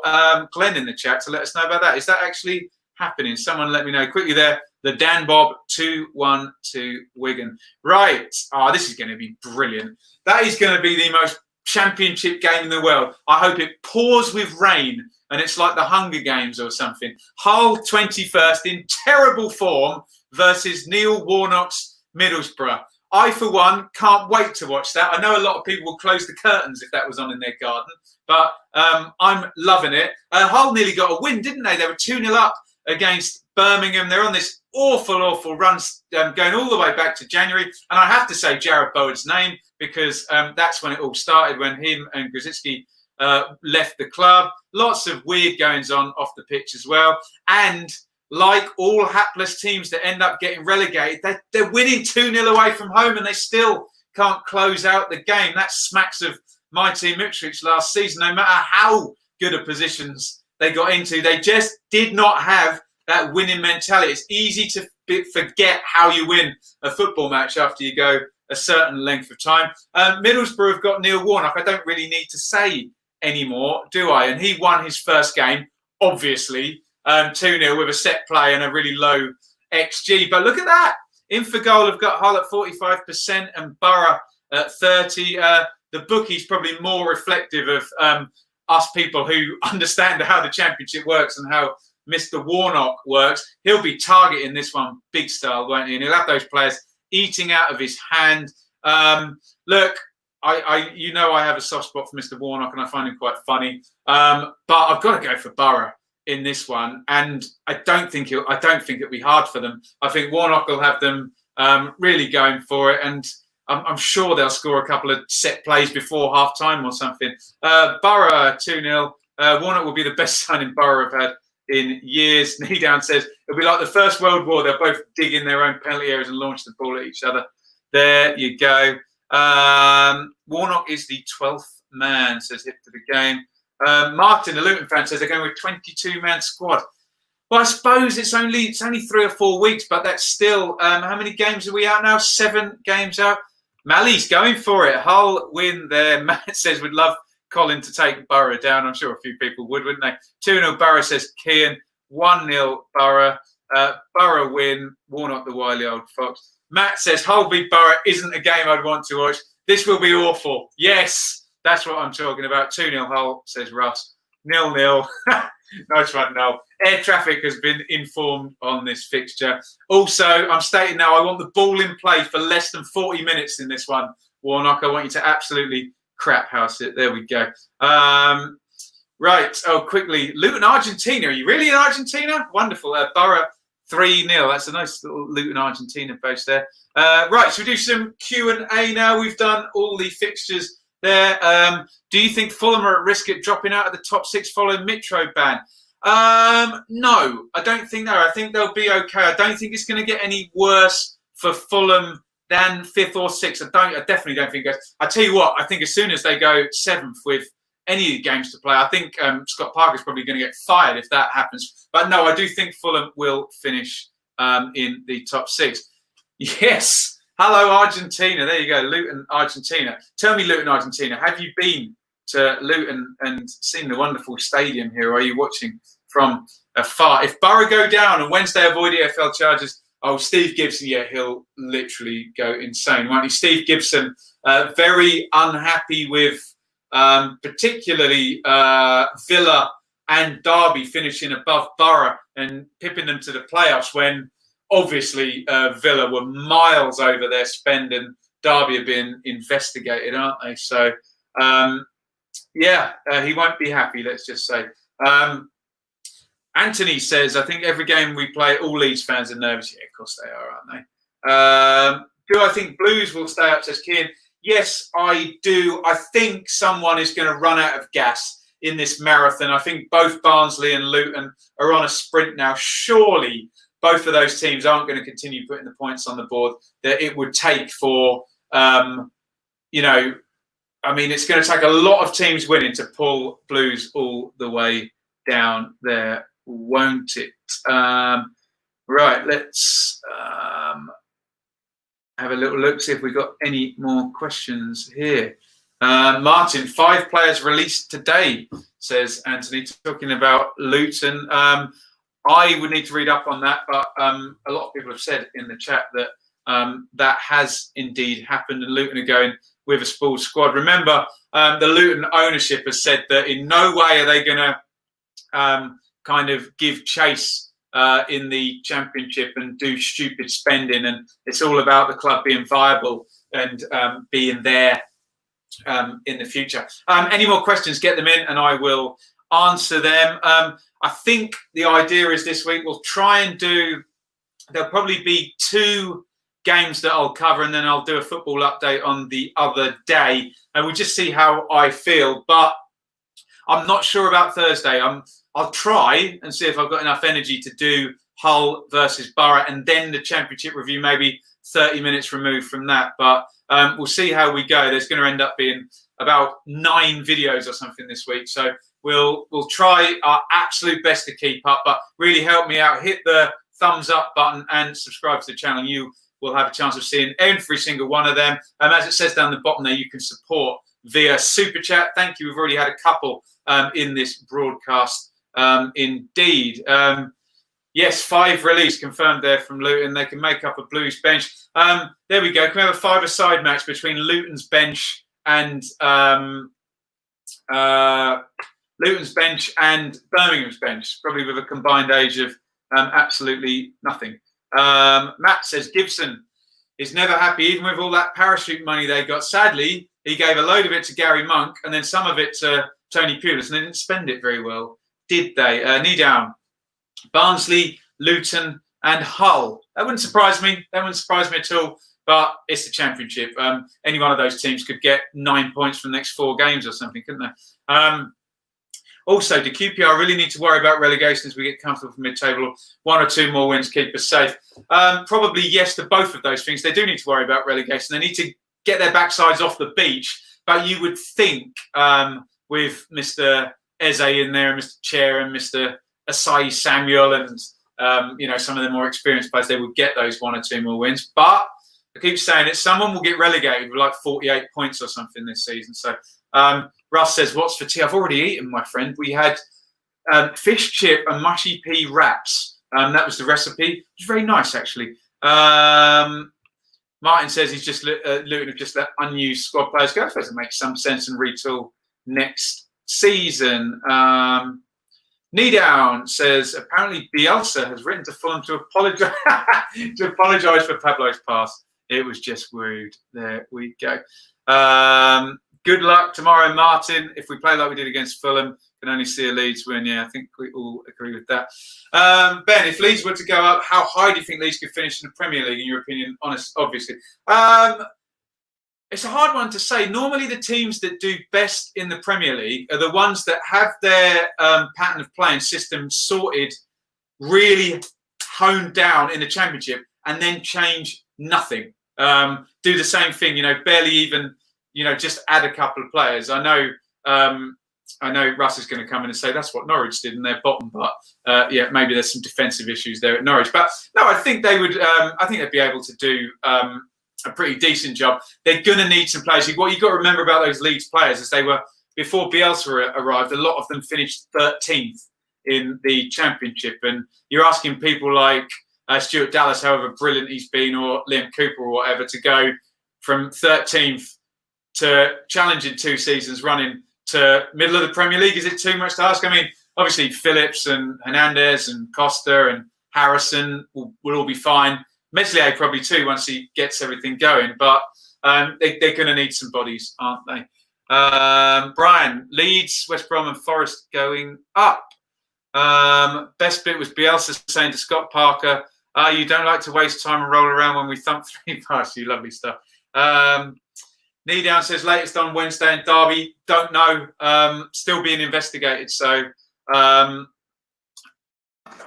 Glenn in the chat to let us know about that? Is that actually happening? Someone let me know quickly there. The Dan Bob 2-1 to Wigan. Right. This is going to be brilliant. That is going to be the most Championship game in the world. I hope it pours with rain and it's like the Hunger Games or something. Hull 21st in terrible form versus Neil Warnock's Middlesbrough. I, for one, can't wait to watch that. I know a lot of people would close the curtains if that was on in their garden, but I'm loving it. Hull nearly got a win, didn't they? They were 2-0 up against Birmingham. They're on this awful run going all the way back to January. And I have to say Jared Bowen's name, because that's when it all started, when him and Krissy left the club. Lots of weird goings on off the pitch as well. And like all hapless teams that end up getting relegated, they're winning 2-0 away from home and they still can't close out the game. That smacks of my team Ipswich last season. No matter how good of positions they got into, they just did not have that winning mentality. It's easy to forget how you win a football match after you go a certain length of time. Middlesbrough have got Neil Warnock. I don't really need to say anymore, do I? And he won his first game, obviously, 2-0 with a set play and a really low XG. But look at that. Infogol have got Hull at 45% and Borough at 30%. The bookie's probably more reflective of us people who understand how the Championship works and how Mr. Warnock works, he'll be targeting this one big style, won't he? And he'll have those players eating out of his hand. Look, I have a soft spot for Mr. Warnock, and I find him quite funny. But I've got to go for Borough in this one, and I don't think it'll be hard for them. I think Warnock will have them really going for it, and I'm sure they'll score a couple of set plays before half time or something. Borough 2-0. Warnock will be the best signing Borough have had in years. Needown says it'll be like the First World War. They'll both dig in their own penalty areas and launch the ball at each other. There you go. Warnock is the 12th man, says hip to the game. Martin, the Luton fan, says they're going with 22-man squad. Well, I suppose it's only 3 or 4 weeks, but that's still how many games are we out now? 7 games out. Mally's going for it. Hull win there. Matt says would love Colin to take Borough down. I'm sure a few people would, wouldn't they? 2-0 Borough, says Kian. 1-0 Borough. Borough win. Warnock the wily old fox. Matt says Hull v Borough isn't a game I'd want to watch. This will be awful. Yes, that's what I'm talking about. 2-0 Hull, says Russ. 0-0. Nice one, Noel. Air traffic has been informed on this fixture. Also, I'm stating now I want the ball in play for less than 40 minutes in this one. Warnock, I want you to absolutely crap house it. There we go. Right. Oh, quickly. Luton, Argentina. Are you really in Argentina? Wonderful. Borough 3-0. That's a nice little Luton, Argentina base there. Right. So we do some Q&A now. We've done all the fixtures there. Do you think Fulham are at risk at dropping out of the top 6 following Mitro ban? No, I don't think I think they'll be okay. I don't think it's going to get any worse for Fulham than 5th or 6th. I definitely don't think it. I tell you what, I think as soon as they go 7th with any games to play, I think Scott Parker's probably going to get fired if that happens. But no, I do think Fulham will finish in the top 6. Yes. Hello, Argentina. There you go. Luton, Argentina. Tell me, Luton, Argentina, have you been to Luton and seen the wonderful stadium here? Or are you watching from afar? If Borough go down on Wednesday, avoid EFL charges. Oh, Steve Gibson, yeah, he'll literally go insane, won't he? Steve Gibson, very unhappy with particularly Villa and Derby finishing above Borough and pipping them to the playoffs when obviously Villa were miles over their spend and Derby have been investigated, aren't they? So, he won't be happy, let's just say. Anthony says, I think every game we play, all Leeds fans are nervous. Yeah, of course they are, aren't they? Do I think Blues will stay up, says Kian? Yes, I do. I think someone is going to run out of gas in this marathon. I think both Barnsley and Luton are on a sprint now. Surely both of those teams aren't going to continue putting the points on the board that it would take for, it's going to take a lot of teams winning to pull Blues all the way down there, won't it? Right, let's have a little look, see if we've got any more questions here. Martin, 5 players released today, says Anthony, talking about Luton. I would need to read up on that, but a lot of people have said in the chat that that has indeed happened, and Luton are going with a spoiled squad. Remember, the Luton ownership has said that in no way are they going to kind of give chase in the Championship and do stupid spending, and it's all about the club being viable and being there in the future. Any more questions, get them in and I will answer them. I think the idea is this week we'll try and there'll probably be 2 games that I'll cover, and then I'll do a football update on the other day, and we'll just see how I feel. But I'm not sure about Thursday. I'll try and see if I've got enough energy to do Hull versus Borough, and then the Championship review, maybe 30 minutes removed from that. But we'll see how we go. There's going to end up being about 9 videos or something this week, so we'll try our absolute best to keep up. But really help me out. Hit the thumbs up button and subscribe to the channel. You will have a chance of seeing every single one of them. As it says down the bottom there, you can support via Super Chat. Thank you. We've already had a couple in this broadcast. Indeed. Yes, 5 release confirmed there from Luton. They can make up a Blues bench. There we go. Can we have a 5-a-side match between Luton's bench and Luton's bench and Birmingham's bench, probably with a combined age of absolutely nothing. Matt says Gibson is never happy, even with all that parachute money they got. Sadly, he gave a load of it to Gary Monk and then some of it to Tony Pulis, and they didn't spend it very well, did they? Knee down. Barnsley, Luton, and Hull. That wouldn't surprise me. That wouldn't surprise me at all. But it's the Championship. Any one of those teams could get 9 points from the next 4 games or something, couldn't they? Also, do QPR really need to worry about relegation as we get comfortable for mid-table? 1 or 2 more wins keep us safe. Probably yes to both of those things. They do need to worry about relegation. They need to get their backsides off the beach. But you would think with Mr. Eze in there, and Mr. Chair and Mr. Asai Samuel and some of the more experienced players, they would get those 1 or 2 more wins. But I keep saying it, someone will get relegated with like 48 points or something this season. So Russ says, what's for tea? I've already eaten, my friend. We had fish chip and mushy pea wraps. That was the recipe. It was very nice, actually. Martin says he's just Luton have just let unused squad players go. I suppose it makes some sense and retool next season. Knee down says apparently Bielsa has written to Fulham to apologise for Pablo's pass. It was just rude. There we go. Good luck tomorrow, Martin. If we play like we did against Fulham, can only see a Leeds win. Yeah, I think we all agree with that. Ben, if Leeds were to go up, how high do you think Leeds could finish in the Premier League, in your opinion? Obviously. It's a hard one to say. Normally, the teams that do best in the Premier League are the ones that have their pattern of play and system sorted, really honed down in the Championship, and then change nothing. Do the same thing, barely even, just add a couple of players. I know Russ is going to come in and say that's what Norwich did in their bottom, but maybe there's some defensive issues there at Norwich. But no, I think they would. I think they'd be able to do a pretty decent job. They're going to need some players. What you've got to remember about those Leeds players is they were, before Bielsa arrived, a lot of them finished 13th in the Championship. And you're asking people like Stuart Dallas, however brilliant he's been, or Liam Cooper or whatever, to go from 13th to challenging 2 seasons running to middle of the Premier League. Is it too much to ask? I mean, obviously Phillips and Hernandez and Costa and Harrison will all be fine. Meslier probably too once he gets everything going, but they're going to need some bodies, aren't they? Brian, Leeds, West Brom and Forest going up. Best bit was Bielsa saying to Scott Parker, you don't like to waste time and roll around when we thump 3 past you. Lovely stuff. Knee down says latest on Wednesday in Derby. Don't know. Still being investigated. So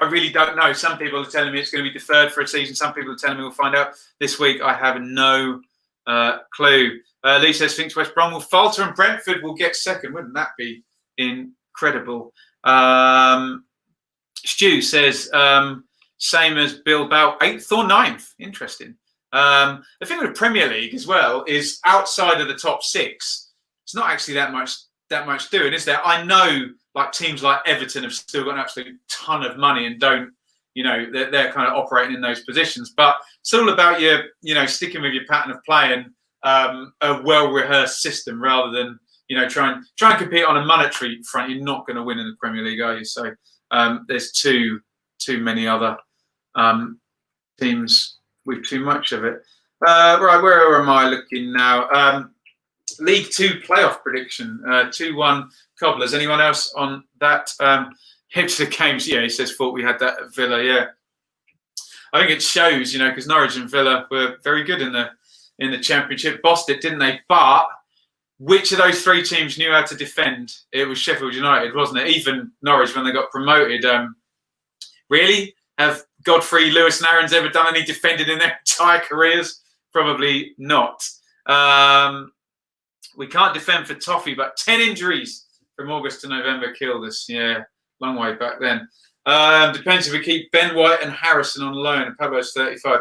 I really don't know. Some people are telling me it's going to be deferred for a season. Some people are telling me we'll find out this week. I have no clue. Lee says thinks West Brom will falter and Brentford will get second. Wouldn't that be incredible? Stu says same as Bilbao, 8th or 9th. Interesting. The thing with the Premier League as well is outside of the top 6, it's not actually that much doing, is there? I know like teams like Everton have still got an absolute ton of money and don't, they're kind of operating in those positions. But it's all about your, sticking with your pattern of play and a well-rehearsed system rather than, try and compete on a monetary front. You're not going to win in the Premier League, are you? So there's too many other teams with too much of it. Right, where am I looking now? League 2 playoff prediction, 2-1 Cobblers. Anyone else on that? Hipster games, yeah, he says, thought we had that at Villa, yeah. I think it shows, because Norwich and Villa were very good in the Championship. Bossed it, didn't they? But which of those 3 teams knew how to defend? It was Sheffield United, wasn't it? Even Norwich, when they got promoted. Really? Have Godfrey, Lewis and Aaron's ever done any defending in their entire careers? Probably not. We can't defend for Toffee, but 10 injuries from August to November killed us. Yeah, long way back then. Depends if we keep Ben White and Harrison on loan. And Pablo's 35.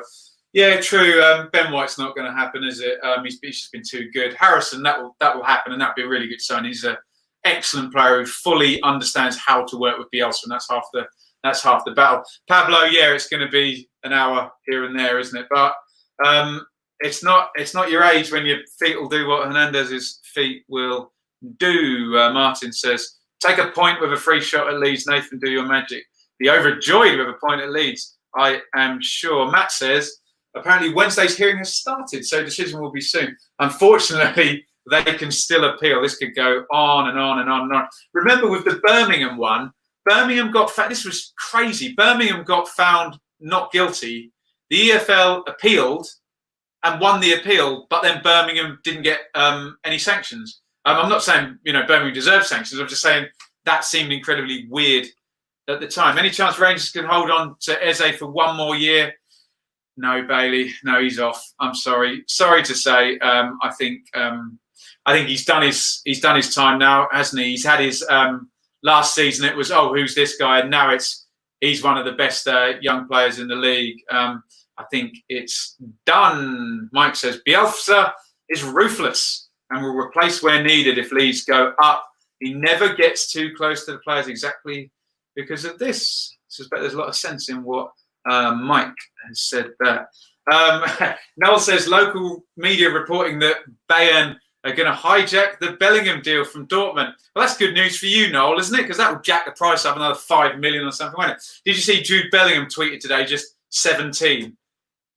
Yeah, true. Ben White's not going to happen, is it? He's just been too good. Harrison, that will happen, and that'll be a really good sign. He's an excellent player who fully understands how to work with Bielsa, and that's half the battle. Pablo, yeah, it's going to be an hour here and there, isn't it? But it's not your age when your feet will do what Hernandez's feet will do. Martin says Take a point with a free shot at Leeds. Nathan, do your magic. Be overjoyed with a point at Leeds, I am sure. Matt says, apparently Wednesday's hearing has started, so decision will be soon. Unfortunately, they can still appeal. This could go on and on and on and on. Remember with the Birmingham one, Birmingham got found, this was crazy. Birmingham got found not guilty. The EFL appealed and won the appeal, but then Birmingham didn't get any sanctions. I'm not saying, Birmingham deserves sanctions. I'm just saying that seemed incredibly weird at the time. Any chance Rangers can hold on to Eze for one more year? No, Bailey. No, he's off. I'm sorry. Sorry to say. I think he's done his time now, hasn't he? He's had his last season. It was, who's this guy? And now he's one of the best young players in the league. I think it's done. Mike says Bielsa is ruthless and will replace where needed if Leeds go up. He never gets too close to the players exactly because of this. I suspect there's a lot of sense in what Mike has said there. Noel says local media reporting that Bayern are going to hijack the Bellingham deal from Dortmund. Well, that's good news for you, Noel, isn't it? Because that will jack the price up another 5 million or something, won't it? Did you see Jude Bellingham tweeted today, just 17?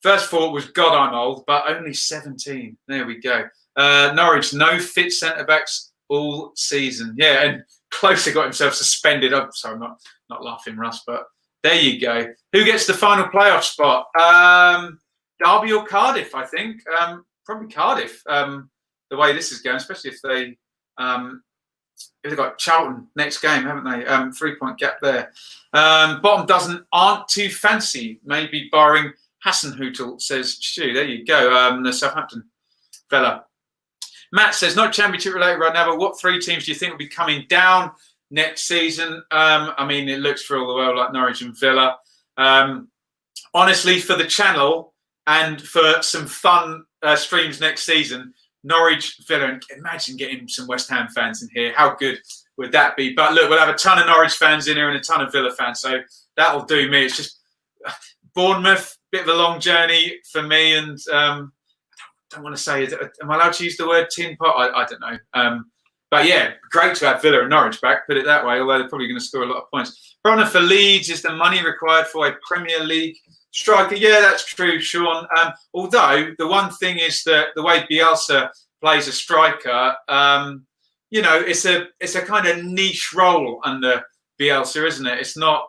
First thought was, God, I'm old, but only 17. There we go. Norwich, no fit centre-backs all season. Yeah, and Closer got himself suspended. I'm sorry, I'm not laughing, Russ, but there you go. Who gets the final playoff spot? Derby or Cardiff, I think. Probably Cardiff, the way this is going, especially if they've got Charlton next game, haven't they? 3-point gap there. Bottom aren't too fancy, maybe barring Hasenhüttl, says Stu. There you go, the Southampton fella. Matt says, not championship related right now, but what three teams do you think will be coming down next season? I mean, it looks for all the world like Norwich and Villa. Honestly, for the channel and for some fun streams next season, Norwich, Villa, and imagine getting some West Ham fans in here. How good would that be? But look, we'll have a ton of Norwich fans in here and a ton of Villa fans, so that'll do me. It's just Bournemouth, bit of a long journey for me, and I don't want to say, am I allowed to use the word tin pot? I don't know. But yeah, great to have Villa and Norwich back, put it that way, although they're probably going to score a lot of points. Brom for Leeds, is the money required for a Premier League striker? Yeah, that's true, Sean. Although the one thing is that the way Bielsa plays a striker, it's a kind of niche role under Bielsa, isn't it? It's not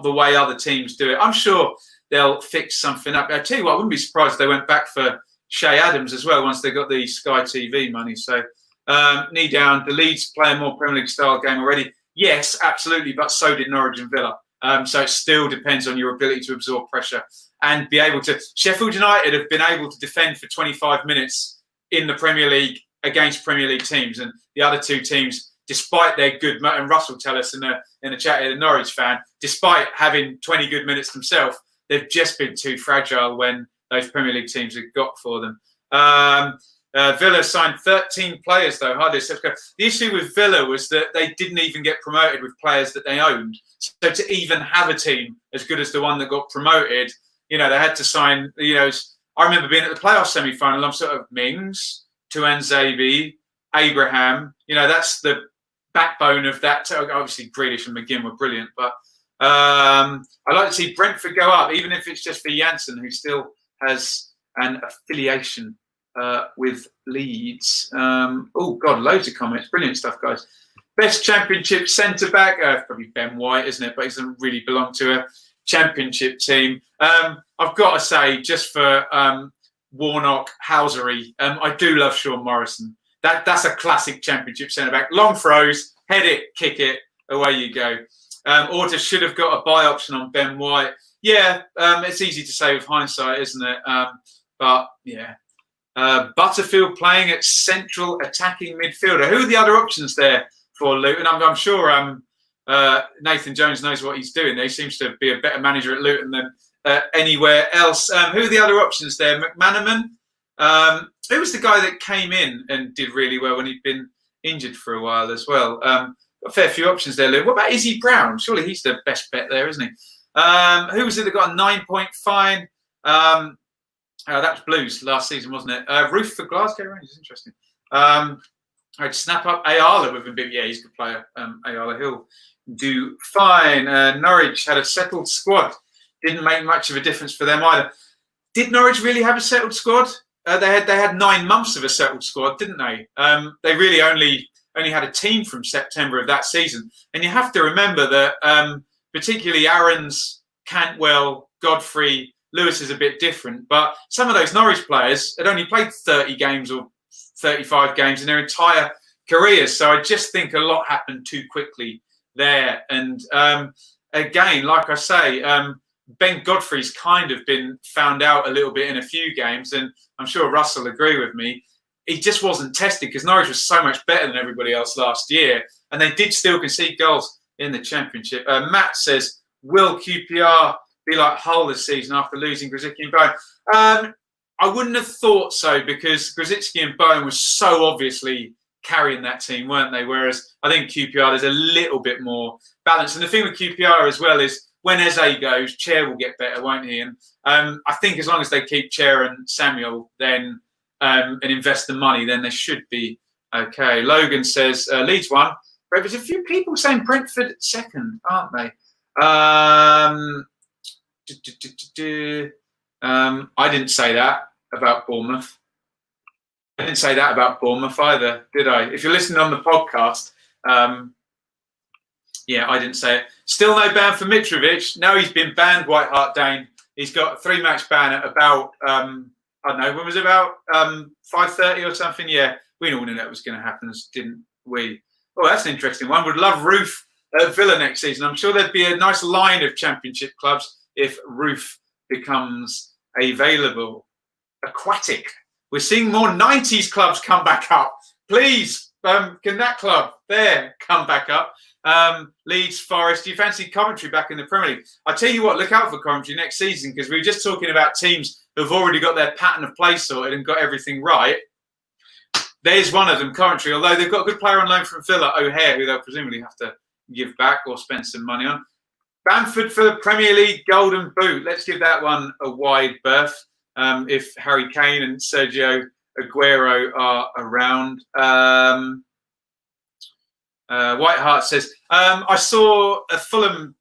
the way other teams do it. I'm sure they'll fix something up. I tell you what, I wouldn't be surprised if they went back for Shay Adams as well once they got the Sky TV money. So knee down, the Leeds play a more Premier League style game already. Yes, absolutely, but so did Norwich and Villa. So it still depends on your ability to absorb pressure and be able to. Sheffield United have been able to defend for 25 minutes in the Premier League against Premier League teams, and the other two teams, despite their good, and Russell tell us in the chat here, the Norwich fan, despite having 20 good minutes themselves, they've just been too fragile when those Premier League teams have got for them. Villa signed 13 players, though. The issue with Villa was that they didn't even get promoted with players that they owned. So to even have a team as good as the one that got promoted, they had to sign, I remember being at the playoff semi-final, I'm sort of Mings, Tuanzebe, Abraham. That's the backbone of that. Obviously, Grealish and McGinn were brilliant, but I'd like to see Brentford go up, even if it's just for Janssen, who still has an affiliation with Leeds. Oh, God, loads of comments. Brilliant stuff, guys. Best Championship centre-back? Probably Ben White, isn't it? But he doesn't really belong to a Championship team. I've got to say, just for Warnock housery, I do love Sean Morrison. That's a classic Championship centre-back. Long throws, head it, kick it, away you go. Orta should have got a buy option on Ben White. Yeah, it's easy to say with hindsight, isn't it? But, yeah. Butterfield playing at central attacking midfielder. Who are the other options there for Luton? I'm sure Nathan Jones knows what he's doing. He seems to be a better manager at Luton than anywhere else. Who are the other options there? McManaman? Who was the guy that came in and did really well when he'd been injured for a while as well? Got a fair few options there, Luton. What about Izzy Brown? Surely he's the best bet there, isn't he? Who was it that got a 9-point fine? That was Blues last season, wasn't it? Ruth for Glasgow Rangers, interesting. I'd snap up Ayala with a bit. Yeah, he's a good player. Ayala, he'll do fine. Norwich had a settled squad. Didn't make much of a difference for them either. Did Norwich really have a settled squad? They had 9 months of a settled squad, didn't they? They really only had a team from September of that season. And you have to remember that particularly Aaron's, Cantwell, Godfrey, Lewis is a bit different. But some of those Norwich players had only played 30 games or 35 games in their entire careers. So I just think a lot happened too quickly there. And again, like I say, Ben Godfrey's kind of been found out a little bit in a few games, and I'm sure Russ will agree with me. He just wasn't tested because Norwich was so much better than everybody else last year, and they did still concede goals in the Championship. Matt says, will QPR be like Hull this season after losing Grzycki and Bowen? I wouldn't have thought so because Grzycki and Bowen were so obviously carrying that team, weren't they? Whereas I think QPR, there's a little bit more balance. And the thing with QPR as well is when Eze goes, Chair will get better, won't he? And I think as long as they keep Chair and Samuel then and invest the money, then they should be okay. Logan says, Leeds won. There's a few people saying Brentford second, aren't they? I didn't say that about Bournemouth. I didn't say that about Bournemouth either, did I? If you're listening on the podcast, yeah, I didn't say it. Still no ban for Mitrovic. No, he's been banned, White Hart Dane. He's got a 3-match ban at about, I don't know, when was it, about 5:30 or something? Yeah, we all knew that was going to happen, didn't we? Oh, that's an interesting one. Would love Ruth at Villa next season. I'm sure there'd be a nice line of Championship clubs if Ruth becomes available. Aquatic. We're seeing more 90s clubs come back up. Please, can that club there come back up? Leeds, Forest. Do you fancy Coventry back in the Premier League? I tell you what, look out for Coventry next season because we were just talking about teams who've already got their pattern of play sorted and got everything right. There's one of them, Coventry, although they've got a good player on loan from Villa, O'Hare, who they'll presumably have to give back or spend some money on. Bamford for the Premier League Golden Boot. Let's give that one a wide berth if Harry Kane and Sergio Aguero are around. White Hart says, I saw the Fulham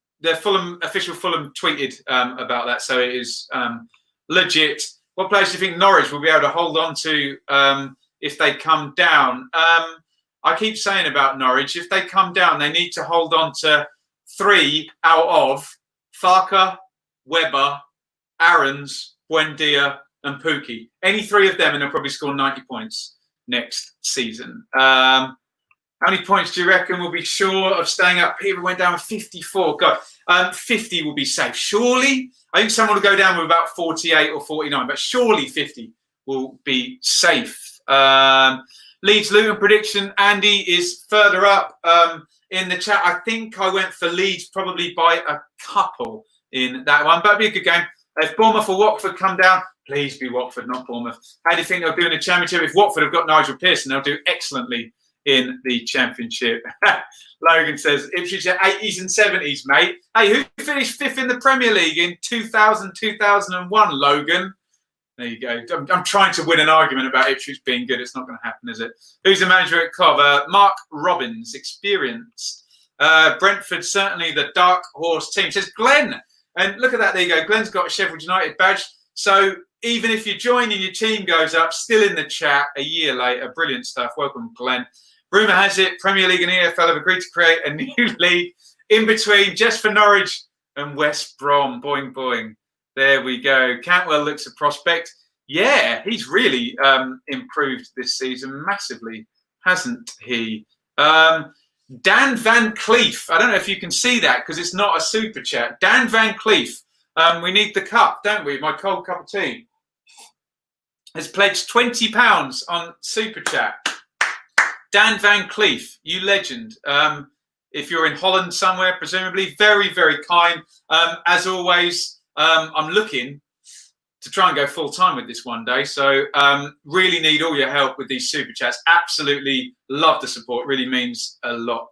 official Fulham tweeted about that, so it is legit. What players do you think Norwich will be able to hold on to if they come down? I keep saying about Norwich, if they come down, they need to hold on to 3 out of Farker, Webber, Aarons, Buendia and Pukki. Any 3 of them and they'll probably score 90 points next season. How many points do you reckon will be sure of staying up? People went down with 54. God, 50 will be safe. Surely, I think someone will go down with about 48 or 49, but surely 50 will be safe. Leeds Luton prediction. Andy is further up in the chat. I think I went for Leeds probably by a couple in that one, but it'll be a good game. If Bournemouth or Watford come down, please be Watford, not Bournemouth. How do you think they'll do in the Championship? If Watford have got Nigel Pearson, they'll do excellently in the Championship. Logan says, Ipswich are 80s and 70s, mate. Hey, who finished 5th in the Premier League in 2000, 2001, Logan? There you go. I'm trying to win an argument about Ipswich being good. It's not going to happen, is it? Who's the manager at Cov? Mark Robbins, experienced. Brentford, certainly the dark horse team. Says Glenn. And look at that. There you go. Glenn's got a Sheffield United badge. So even if you join and your team goes up, still in the chat a year later. Brilliant stuff. Welcome, Glenn. Rumour has it Premier League and EFL have agreed to create a new league in between just for Norwich and West Brom. Boing, boing. There we go. Cantwell looks a prospect. Yeah, he's really improved this season massively, hasn't he? Dan Van Cleef. I don't know if you can see that because it's not a super chat. Dan Van Cleef. We need the cup, don't we? My cold cup of tea. Has pledged £20 on super chat. Dan Van Cleef, you legend. If you're in Holland somewhere, presumably, very, very kind. As always, I'm looking to try and go full time with this one day. So really need all your help with these super chats. Absolutely love the support. Really means a lot.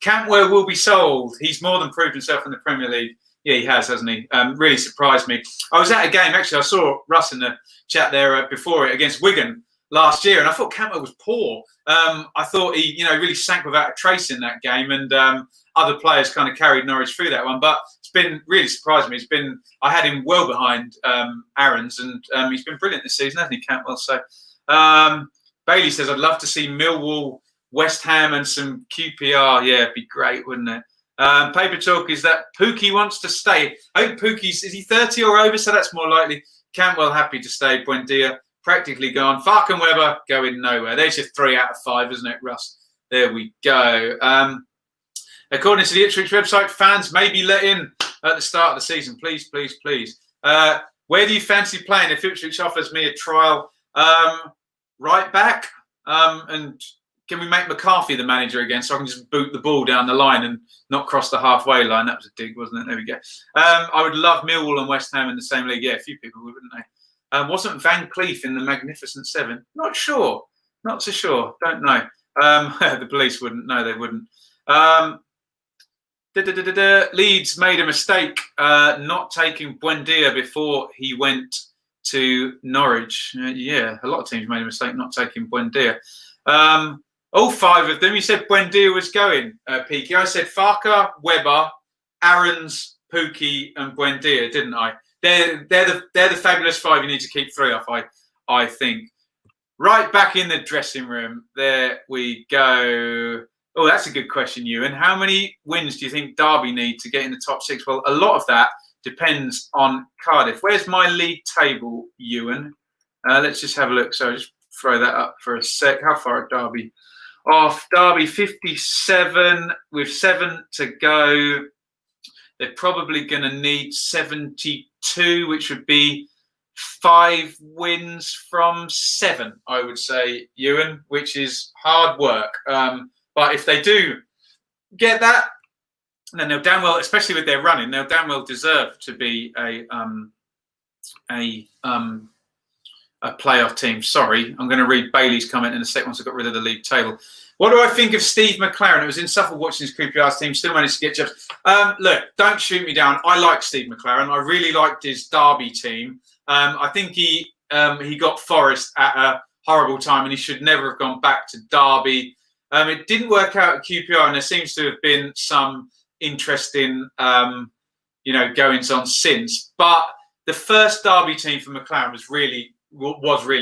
Cantwell will be sold. He's more than proved himself in the Premier League. Yeah, he has, hasn't he? Really surprised me. I was at a game, actually. I saw Russ in the chat there before it against Wigan. last year, and I thought Cantwell was poor. I thought he, really sank without a trace in that game, and other players kind of carried Norwich through that one. But it's been really surprised me. I had him well behind Aaron's, and he's been brilliant this season, hasn't he, Cantwell? So Bailey says, I'd love to see Millwall, West Ham, and some QPR. Yeah, it'd be great, wouldn't it? Paper Talk is that Pookie wants to stay. I think is he 30 or over? So that's more likely. Cantwell happy to stay. Buendia practically gone. Farke and Webber going nowhere. There's your 3 out of 5, isn't it, Russ? There we go. According to the Ipswich website, fans may be let in at the start of the season. Please, please, please. Where do you fancy playing if Ipswich offers me a trial? Right back. And can we make McCarthy the manager again so I can just boot the ball down the line and not cross the halfway line? That was a dig, wasn't it? There we go. I would love Millwall and West Ham in the same league. Yeah, a few people would, wouldn't they? Wasn't Van Cleef in the Magnificent Seven? Not sure. Not so sure. Don't know. The police wouldn't. No, they wouldn't. Leeds made a mistake not taking Buendia before he went to Norwich. Yeah, a lot of teams made a mistake not taking Buendia. All 5 of them. You said Buendia was going, Peaky. I said Farke, Webber, Aaron's, Pookie, and Buendia, didn't I? They're the fabulous 5 you need to keep 3 off, I think. Right back in the dressing room. There we go. Oh, that's a good question, Ewan. How many wins do you think Derby need to get in the top 6? Well, a lot of that depends on Cardiff. Where's my league table, Ewan? Let's just have a look. So I'll just throw that up for a sec. How far are Derby? Off Derby 57 with 7 to go. They're probably going to need 72, which would be 5 wins from 7, I would say, Ewan, which is hard work. But if they do get that, then they'll damn well, especially with their running, they'll damn well deserve to be a playoff team. Sorry, I'm going to read Bailey's comment in a sec once I got rid of the league table. What do I think of Steve McLaren? It was in Suffolk watching his QPR's team, still managed to get jobs. Look, don't shoot me down. I like Steve McLaren. I really liked his Derby team. I think he got Forest at a horrible time and he should never have gone back to Derby. It didn't work out at QPR and there seems to have been some interesting, goings on since. But the first Derby team for McLaren was really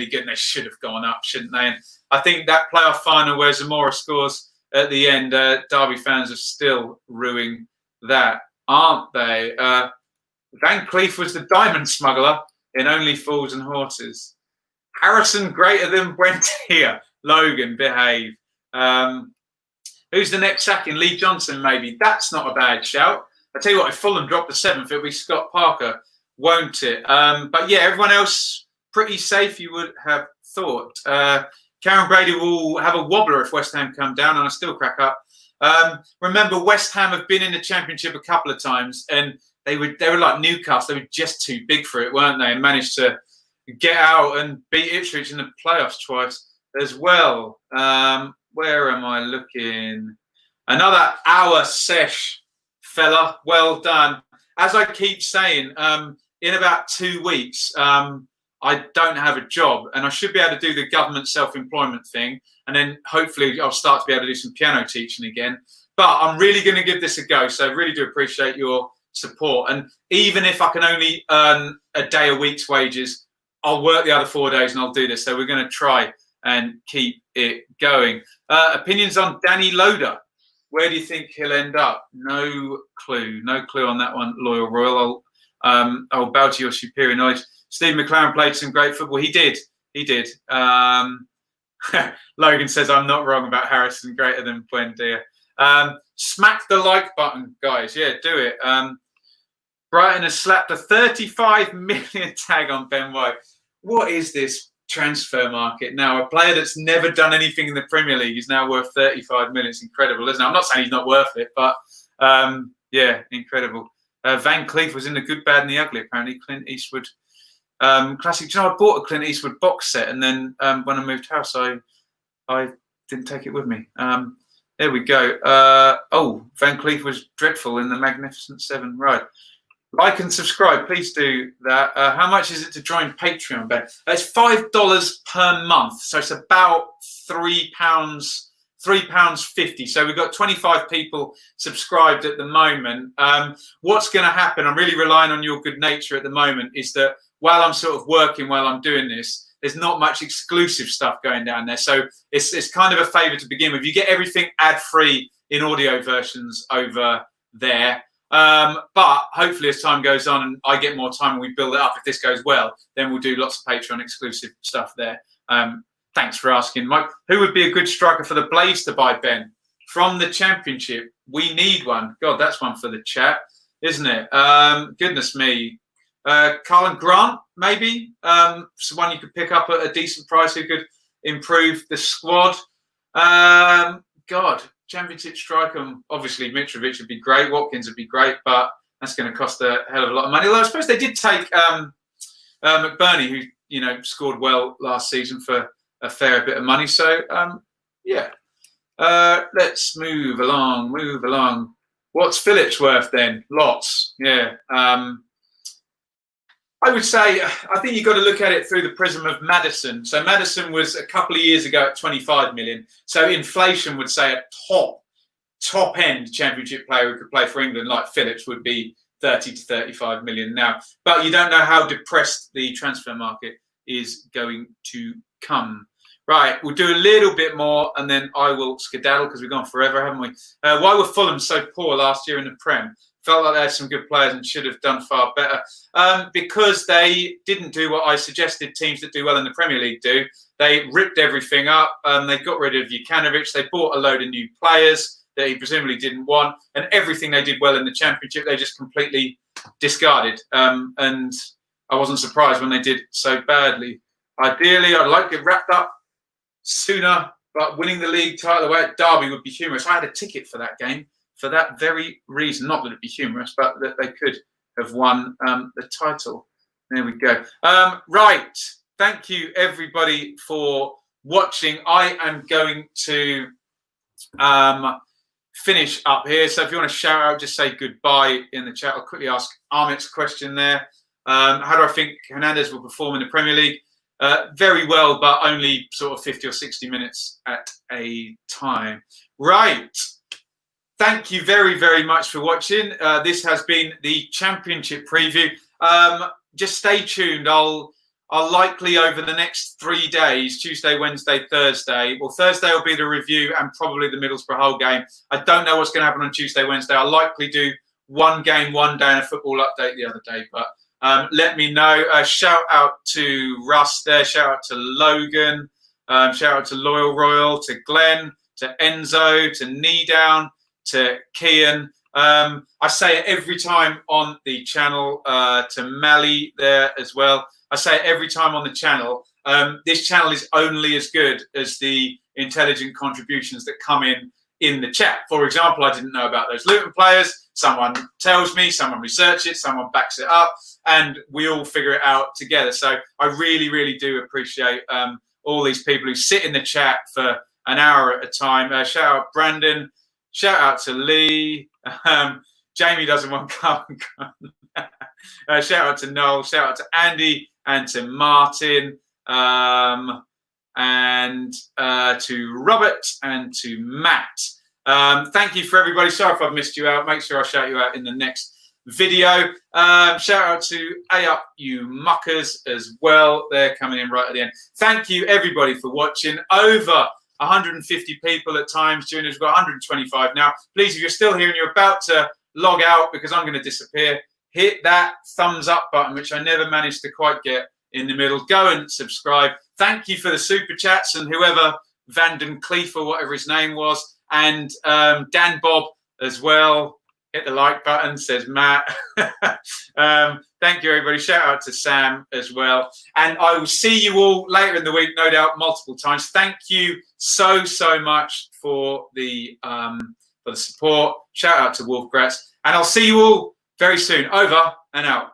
good and they should have gone up, shouldn't they? And I think that playoff final where Zamora scores at the end, Derby fans are still ruining that, aren't they? Van Cleef was the diamond smuggler in Only Fools and Horses. Harrison greater than Buendia. Logan, behave. Who's the next sacking? Lee Johnson, maybe. That's not a bad shout. I tell you what, if Fulham drop the 7th, it'll be Scott Parker, won't it? But yeah, everyone else pretty safe, you would have thought. Karen Brady will have a wobbler if West Ham come down, and I still crack up. Remember, West Ham have been in the Championship a couple of times, and they were like Newcastle. They were just too big for it, weren't they? And managed to get out and beat Ipswich in the playoffs twice as well. Where am I looking? Another hour sesh, fella. Well done. As I keep saying, in about 2 weeks, I don't have a job and I should be able to do the government self-employment thing. And then hopefully I'll start to be able to do some piano teaching again. But I'm really going to give this a go. So I really do appreciate your support. And even if I can only earn a day a week's wages, I'll work the other 4 days and I'll do this. So we're going to try and keep it going. Opinions on Danny Loader. Where do you think he'll end up? No clue. No clue on that one, Loyal Royal. I'll bow to your superior knowledge. Steve McLaren played some great football. He did. Logan says, I'm not wrong about Harrison greater than Buendia. Smack the like button, guys. Yeah, do it. Brighton has slapped a 35 million tag on Ben White. What is this transfer market now? A player that's never done anything in the Premier League is now worth 35 million. It's incredible, isn't it? I'm not saying he's not worth it, but yeah, incredible. Van Cleef was in the good, bad and the ugly, apparently. Clint Eastwood. Classic. Do you know, I bought a Clint Eastwood box set and then when I moved house, I didn't take it with me. There we go. Van Cleef was dreadful in the Magnificent Seven. Right. Like and subscribe, please do that. How much is it to join Patreon, Ben? It's $5 per month, so it's about £3, £3.50. So we've got 25 people subscribed at the moment. What's going to happen? I'm really relying on your good nature at the moment. Is that while I'm sort of working, while I'm doing this, there's not much exclusive stuff going down there. So it's kind of a favour to begin with. You get everything ad free in audio versions over there. But hopefully as time goes on and I get more time and we build it up, if this goes well, then we'll do lots of Patreon exclusive stuff there. Thanks for asking, Mike. Who would be a good striker for the Blaze to buy, Ben? From the Championship, we need one. God, that's one for the chat, isn't it? Goodness me. Carlin Grant, maybe? Someone you could pick up at a decent price who could improve the squad. God. Championship striker, obviously Mitrovic would be great, Watkins would be great, but that's going to cost a hell of a lot of money. Although I suppose they did take McBurney, who scored well last season for a fair bit of money. So yeah, let's move along. What's Phillips worth then? Lots. Yeah. I would say, I think you've got to look at it through the prism of Maddison. So Maddison was a couple of years ago at 25 million. So inflation would say a top end Championship player who could play for England like Phillips would be 30 to 35 million now. But you don't know how depressed the transfer market is going to come. Right, we'll do a little bit more and then I will skedaddle because we've gone forever, haven't we? Why were Fulham so poor last year in the Prem? Felt like they had some good players and should have done far better. Because they didn't do what I suggested teams that do well in the Premier League do. They ripped everything up. They got rid of Jukanovic. They bought a load of new players that he presumably didn't want. And everything they did well in the Championship, they just completely discarded. And I wasn't surprised when they did so badly. Ideally, I'd like it wrapped up sooner, but winning the league title away at Derby would be humorous. I had a ticket for that game for that very reason. Not that it'd be humorous, but that they could have won the title. There we go. Right. Thank you, everybody, for watching. I am going to finish up here. So if you want to shout out, just say goodbye in the chat. I'll quickly ask Amit's question there. How do I think Hernandez will perform in the Premier League? Very well, but only sort of 50 or 60 minutes at a time. Right. Thank you very, very much for watching. This has been the Championship preview. Just stay tuned. I'll likely over the next 3 days, Tuesday, Wednesday, Thursday. Well, Thursday will be the review and probably the Middlesbrough Hull game. I don't know what's going to happen on Tuesday, Wednesday. I'll likely do one game one day and a football update the other day. But let me know. Shout out to Russ there. Shout out to Logan. Shout out to Loyal Royal, to Glenn, to Enzo, to Knee Down, to Kian. I say it every time on the channel, to Mally there as well. I say it every time on the channel. This channel is only as good as the intelligent contributions that come in the chat. For example, I didn't know about those Luton players. Someone tells me, someone researches it, someone backs it up, and we all figure it out together. So I really, really do appreciate all these people who sit in the chat for an hour at a time. Shout out Brandon. Shout out to Lee. Jamie doesn't want carbon. Shout out to Noel. Shout out to Andy and to Martin and to Robert and to Matt. Thank you for everybody. Sorry if I've missed you out. Make sure I shout you out in the next video. Shout out to Up You Muckers as well. They're coming in right at the end. Thank you everybody for watching. Over 150 people at times during this. We've got 125 now. Please, if you're still here and you're about to log out because I'm going to disappear, hit that thumbs up button, which I never managed to quite get in the middle. Go and subscribe. Thank you for the super chats and whoever Vanden Cleef or whatever his name was, and Dan Bob as well. Hit the like button, says Matt. Thank you, everybody. Shout out to Sam as well. And I will see you all later in the week, no doubt, multiple times. Thank you so much for the support. Shout out to Wolfgratz. And I'll see you all very soon. Over and out.